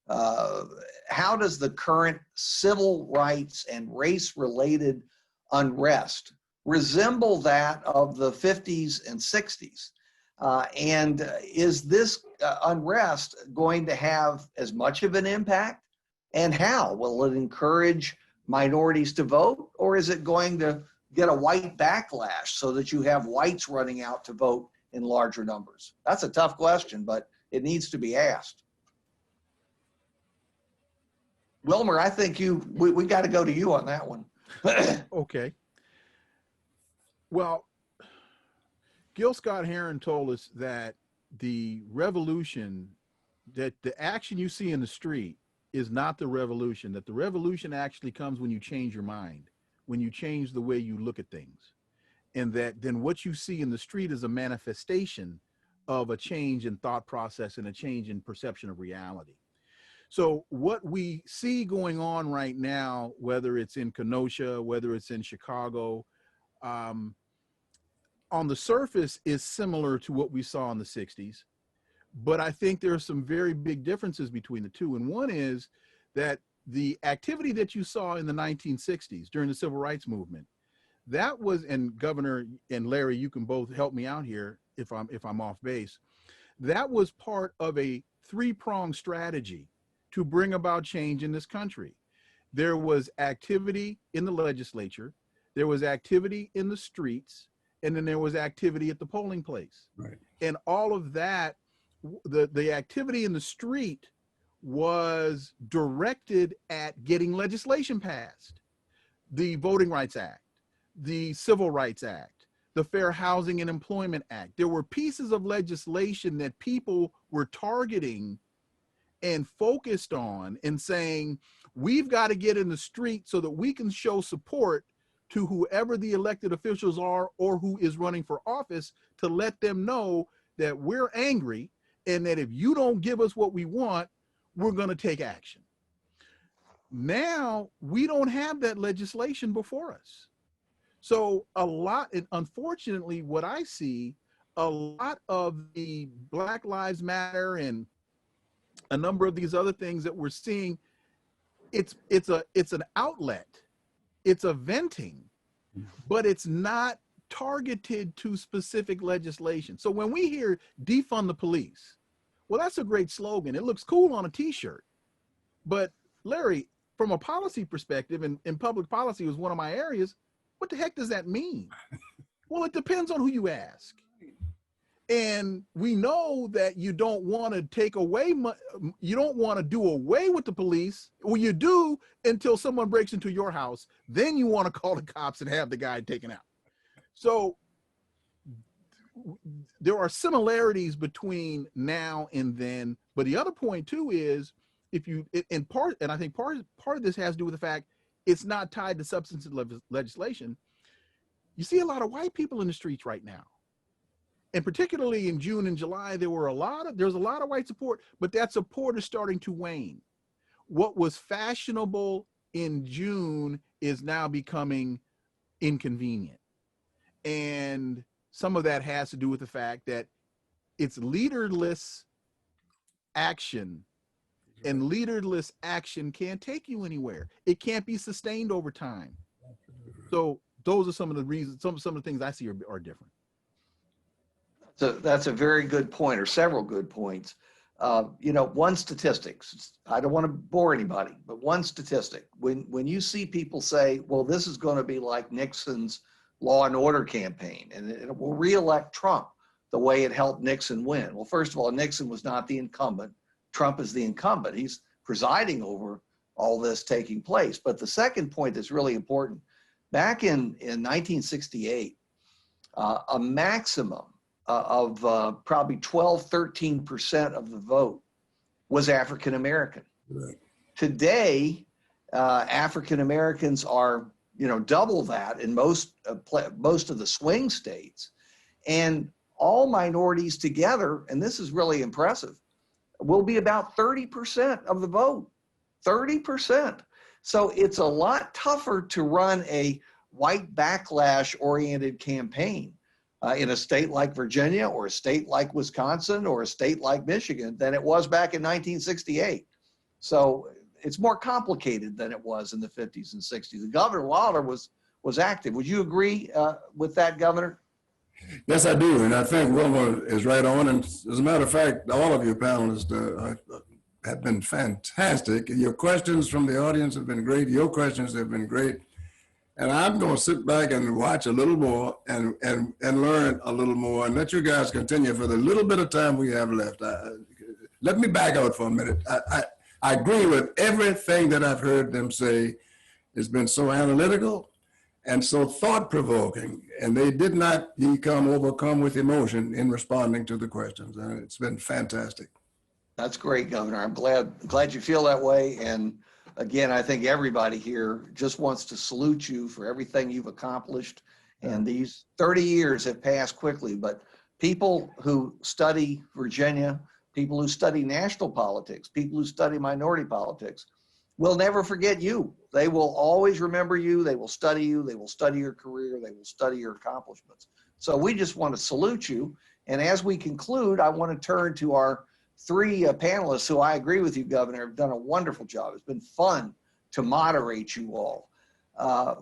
How does the current civil rights and race-related unrest resemble that of the 50s and 60s? And is this unrest going to have as much of an impact? And how? Will it encourage minorities to vote, or is it going to get a white backlash so that you have whites running out to vote in larger numbers? That's a tough question, but it needs to be asked. Wilmer, I think we got to go to you on that one. Okay. Well, Gil Scott Heron told us that the revolution, that the action you see in the street is not the revolution, that the revolution actually comes when you change your mind, when you change the way you look at things. And that then what you see in the street is a manifestation of a change in thought process and a change in perception of reality. So what we see going on right now, whether it's in Kenosha, whether it's in Chicago, on the surface is similar to what we saw in the 60s. But I think there are some very big differences between the two. And one is that the activity that you saw in the 1960s during the civil rights movement, that was, and Governor and Larry, you can both help me out here if I'm off base, that was part of a three-pronged strategy to bring about change in this country. There was activity in the legislature, there was activity in the streets, and then there was activity at the polling place. Right. And all of that, the activity in the street was directed at getting legislation passed. The Voting Rights Act, the Civil Rights Act, the Fair Housing and Employment Act. There were pieces of legislation that people were targeting and focused on and saying, we've got to get in the street so that we can show support to whoever the elected officials are or who is running for office, to let them know that we're angry and that if you don't give us what we want, we're going to take action. Now we don't have that legislation before us. So a lot, and unfortunately what I see, a lot of the Black Lives Matter and a number of these other things that we're seeing, it's an outlet, it's a venting, but it's not targeted to specific legislation. So when we hear defund the police, well, that's a great slogan. It looks cool on a t-shirt. But Larry, from a policy perspective, and public policy was one of my areas, what the heck does that mean? Well, it depends on who you ask. And we know that you don't want to take away, you don't want to do away with the police. Well, you do until someone breaks into your house. Then you want to call the cops and have the guy taken out. So there are similarities between now and then. But the other point too is, if you, in part, and I think part of this has to do with the fact it's not tied to substantive legislation. You see a lot of white people in the streets right now. And particularly in June and July, there's a lot of white support, but that support is starting to wane. What was fashionable in June is now becoming inconvenient. And some of that has to do with the fact that it's leaderless action, and leaderless action can't take you anywhere. It can't be sustained over time. So those are some of the reasons, some of the things I see are different. So that's a very good point, or several good points. You know, one statistic, I don't want to bore anybody, but one statistic, when you see people say, well, this is going to be like Nixon's law and order campaign, and it will reelect Trump the way it helped Nixon win. Well, first of all, Nixon was not the incumbent. Trump is the incumbent. He's presiding over all this taking place. But the second point that's really important, back in 1968, a maximum of probably 12, 13% of the vote was African American. Right. Today, African Americans are, you know, double that in most of the swing states, and all minorities together, and this is really impressive, will be about 30% of the vote. 30%. So it's a lot tougher to run a white backlash oriented campaign in a state like Virginia or a state like Wisconsin or a state like Michigan than it was back in 1968. So it's more complicated than it was in the 50s and 60s. And Governor Wilder was active. Would you agree with that, Governor? Yes, I do. And I think Wilmer is right on. And as a matter of fact, all of your panelists have been fantastic. Your questions from the audience have been great. Your questions have been great. And I'm going to sit back and watch a little more and learn a little more and let you guys continue for the little bit of time we have left. Let me back out for a minute. I agree with everything that I've heard them say. It's been so analytical and so thought-provoking, and they did not become overcome with emotion in responding to the questions. And it's been fantastic. That's great, Governor. I'm glad you feel that way. And again, I think everybody here just wants to salute you for everything you've accomplished. And these 30 years have passed quickly, but people who study Virginia, people who study national politics, people who study minority politics, will never forget you. They will always remember you. They will study you. They will study your career. They will study your accomplishments. So we just want to salute you. And as we conclude, I want to turn to our three panelists who I agree with you, Governor, have done a wonderful job. It's been fun to moderate you all.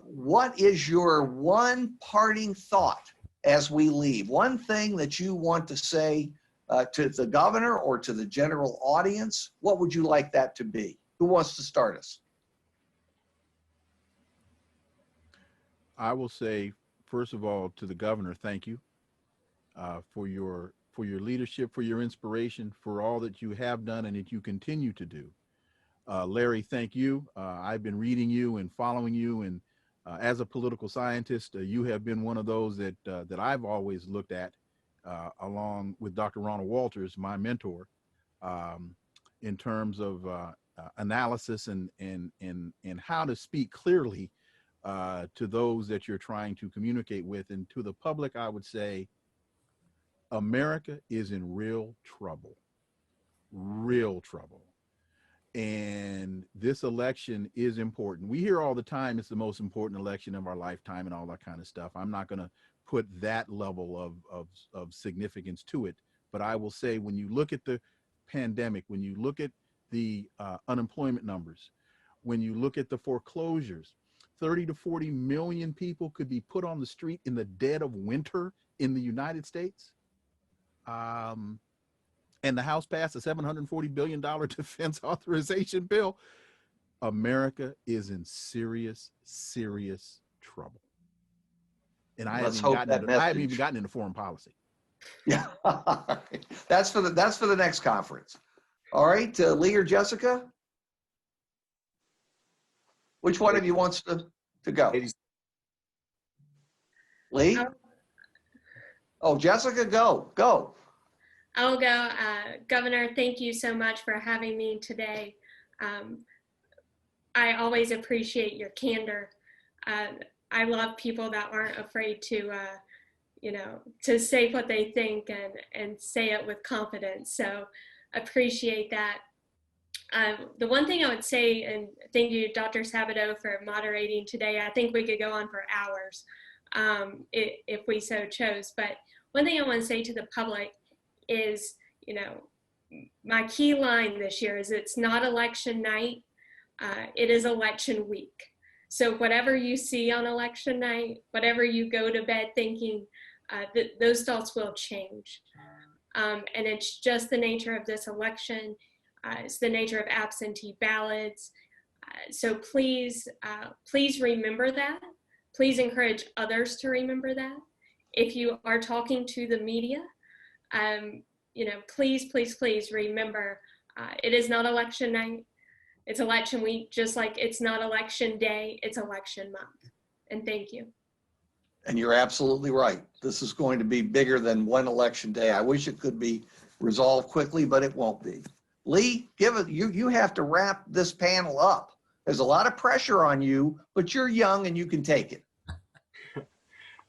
What is your one parting thought as we leave? One thing that you want to say to the governor or to the general audience? What would you like that to be? Who wants to start us? I will say, first of all, to the governor, thank you for your leadership, for your inspiration, for all that you have done and that you continue to do. Larry, thank you. I've been reading you and following you, and as a political scientist, you have been one of those that I've always looked at, along with Dr. Ronald Walters, my mentor, in terms of analysis and how to speak clearly to those that you're trying to communicate with. And to the public, I would say, America is in real trouble. And this election is important. We hear all the time it's the most important election of our lifetime and all that kind of stuff. I'm not going to put that level of significance to it, but I will say, when you look at the pandemic, when you look at the unemployment numbers, when you look at the foreclosures, 30 to 40 million people could be put on the street in the dead of winter in the United States. And the House passed a $740 billion defense authorization bill. America is in serious, serious trouble. And I haven't even gotten into foreign policy. Yeah, that's for the next conference. All right, Lee or Jessica? Which one of you wants to go? Lee? Oh, Jessica, go. I'll go. Governor, thank you so much for having me today. I always appreciate your candor. I love people that aren't afraid to, to say what they think and say it with confidence. So appreciate that. The one thing I would say, and thank you, Dr. Sabato, for moderating today. I think we could go on for hours if we so chose. But one thing I want to say to the public is, my key line this year is it's not election night, it is election week. So whatever you see on election night, whatever you go to bed thinking, those thoughts will change. And it's just the nature of this election. It's the nature of absentee ballots. So please remember that. Please encourage others to remember that. If you are talking to the media, please remember, it is not election night. It's election week, just like it's not election day, it's election month. And thank you. And you're absolutely right. This is going to be bigger than one election day. I wish it could be resolved quickly, but it won't be. Lee, you have to wrap this panel up. There's a lot of pressure on you, but you're young and you can take it.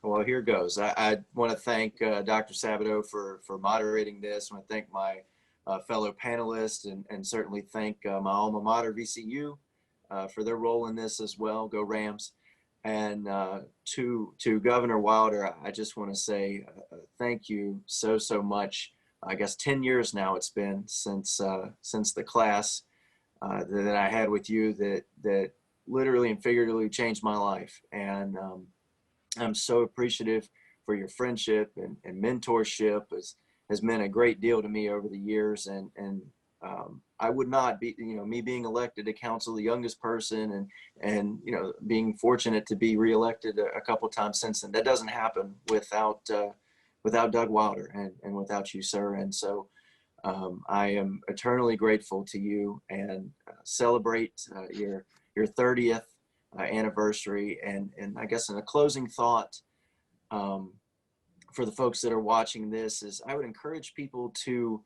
Well, here goes. I want to thank Dr. Sabato for moderating this. I want to thank my fellow panelists and certainly thank my alma mater, VCU, for their role in this as well. Go Rams. And to Governor Wilder, I just want to say thank you so much. I guess 10 years now it's been since the class that I had with you that literally and figuratively changed my life. And I'm so appreciative for your friendship and mentorship has meant a great deal to me over the years. And I would not be, me being elected to council, the youngest person, and being fortunate to be reelected a couple times since then. That doesn't happen without Doug Wilder and without you, sir. And so I am eternally grateful to you, and celebrate your 30th anniversary. And I guess in a closing thought, for the folks that are watching this, is I would encourage people to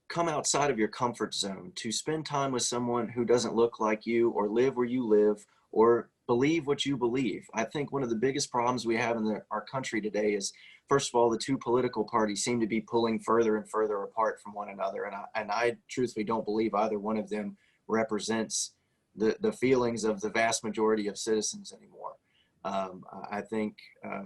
come outside of your comfort zone, to spend time with someone who doesn't look like you or live where you live or believe what you believe. I think one of the biggest problems we have in our country today is, first of all, the two political parties seem to be pulling further and further apart from one another. And I truthfully don't believe either one of them represents the feelings of the vast majority of citizens anymore. I think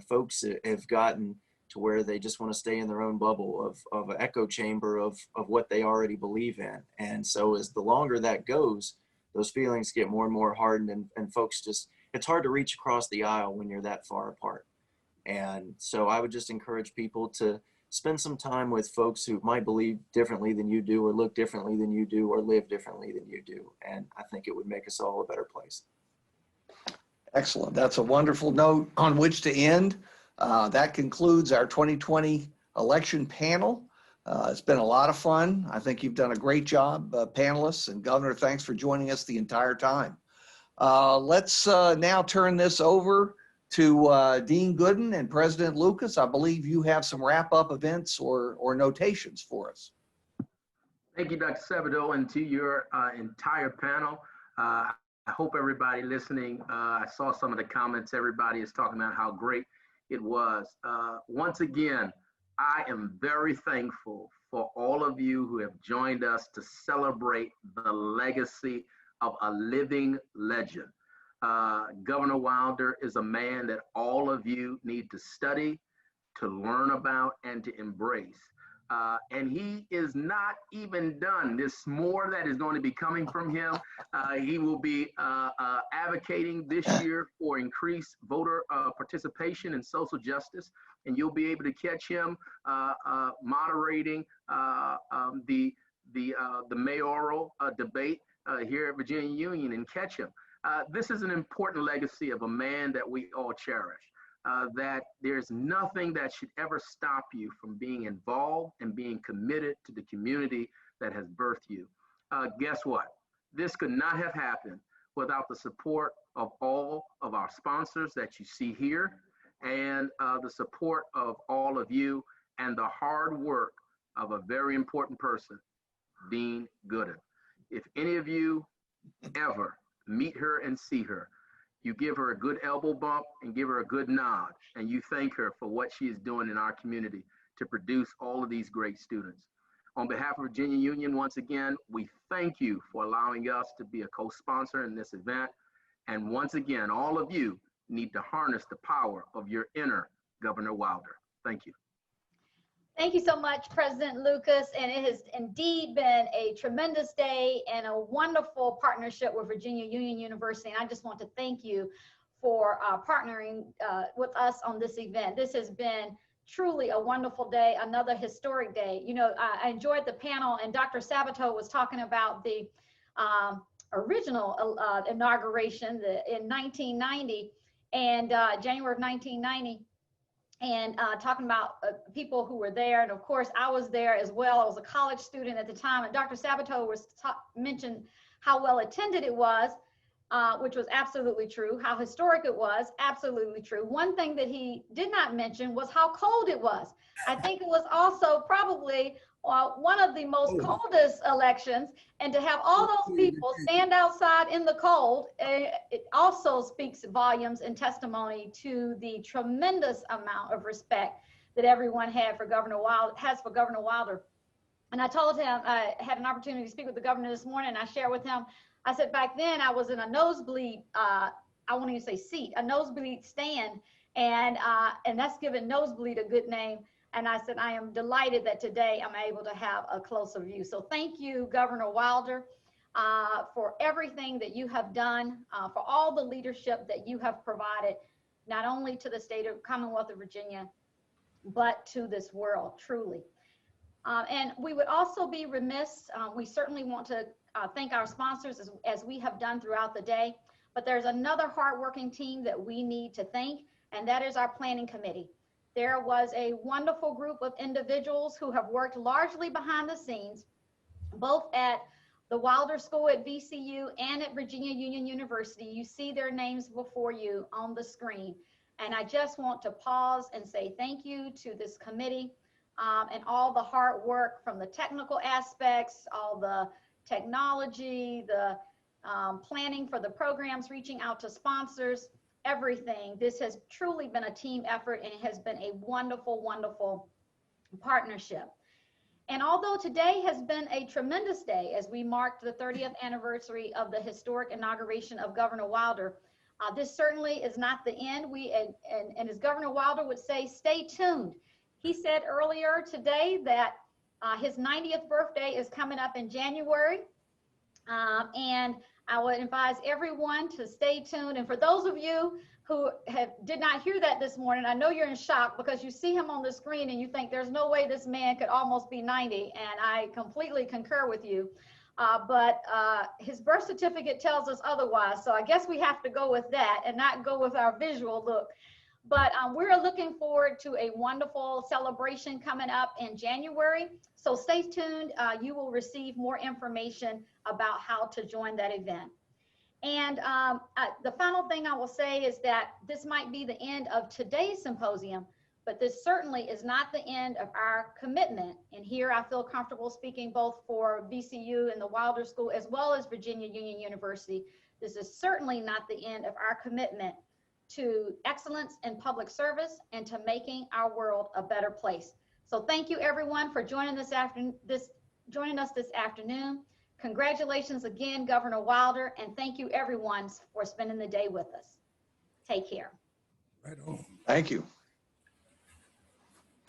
folks have gotten to where they just want to stay in their own bubble of an echo chamber of what they already believe in. And so as the longer that goes, those feelings get more and more hardened, and folks just, it's hard to reach across the aisle when you're that far apart. And so I would just encourage people to spend some time with folks who might believe differently than you do, or look differently than you do, or live differently than you do. And I think it would make us all a better place. Excellent. That's a wonderful note on which to end. That concludes our 2020 election panel. It's been a lot of fun. I think you've done a great job, panelists, and Governor, thanks for joining us the entire time. Let's now turn this over to Dean Gooden and President Lucas. I believe you have some wrap-up events or notations for us. Thank you, Dr. Sabato, and to your entire panel. I hope everybody listening, I saw some of the comments. Everybody is talking about how great it was. Once again, I am very thankful for all of you who have joined us to celebrate the legacy of a living legend. Governor Wilder is a man that all of you need to study, to learn about, and to embrace. And he is not even done. There's more that is going to be coming from him. He will be advocating this year for increased voter participation in social justice, and you'll be able to catch him moderating the mayoral debate here at Virginia Union, and catch him. This is an important legacy of a man that we all cherish. That there's nothing that should ever stop you from being involved and being committed to the community that has birthed you. Guess what? This could not have happened without the support of all of our sponsors that you see here, and the support of all of you, and the hard work of a very important person, Dean Gooden. If any of you ever meet her and see her, you give her a good elbow bump and give her a good nod, and you thank her for what she is doing in our community to produce all of these great students. On behalf of Virginia Union, once again, we thank you for allowing us to be a co-sponsor in this event. And once again, all of you need to harness the power of your inner Governor Wilder. Thank you. Thank you so much, President Lucas. And it has indeed been a tremendous day and a wonderful partnership with Virginia Union University. And I just want to thank you for partnering with us on this event. This has been truly a wonderful day, another historic day. You know, I enjoyed the panel, and Dr. Sabato was talking about the original inauguration in 1990, and January of 1990. And talking about people who were there. And of course, I was there as well. I was a college student at the time. And Dr. Sabato mentioned how well attended it was, which was absolutely true. How historic it was, absolutely true. One thing that he did not mention was how cold it was. I think it was also probably one of the most coldest elections. And to have all those people stand outside in the cold, it also speaks volumes and testimony to the tremendous amount of respect that everyone had for Governor Wilder. And I told him, I had an opportunity to speak with the governor this morning, and I shared with him, I said, back then I was in a nosebleed, I won't even say seat, a nosebleed stand, and that's given nosebleed a good name. And I said, I am delighted that today I'm able to have a closer view. So thank you, Governor Wilder, for everything that you have done, for all the leadership that you have provided not only to the state of Commonwealth of Virginia, but to this world, truly. And we would also be remiss, we certainly want to thank our sponsors as we have done throughout the day, but there's another hardworking team that we need to thank, and that is our planning committee. There was a wonderful group of individuals who have worked largely behind the scenes, both at the Wilder School at VCU and at Virginia Union University. You see their names before you on the screen. And I just want to pause and say thank you to this committee and all the hard work from the technical aspects, all the technology, the planning for the programs, reaching out to sponsors, everything. This has truly been a team effort, and it has been a wonderful, wonderful partnership. And although today has been a tremendous day as we marked the 30th anniversary of the historic inauguration of Governor Wilder, this certainly is not the end. And as Governor Wilder would say, stay tuned. He said earlier today that his 90th birthday is coming up in January. And I would advise everyone to stay tuned. And for those of you who did not hear that this morning, I know you're in shock because you see him on the screen and you think there's no way this man could almost be 90. And I completely concur with you. But his birth certificate tells us otherwise. So I guess we have to go with that and not go with our visual look. But we're looking forward to a wonderful celebration coming up in January. So stay tuned. You will receive more information about how to join that event. And the final thing I will say is that this might be the end of today's symposium, but this certainly is not the end of our commitment. And here I feel comfortable speaking both for VCU and the Wilder School, as well as Virginia Union University. This is certainly not the end of our commitment to excellence in public service and to making our world a better place. So thank you everyone for joining us this afternoon. Congratulations again, Governor Wilder, and thank you everyone for spending the day with us. Take care. Right on. Thank you.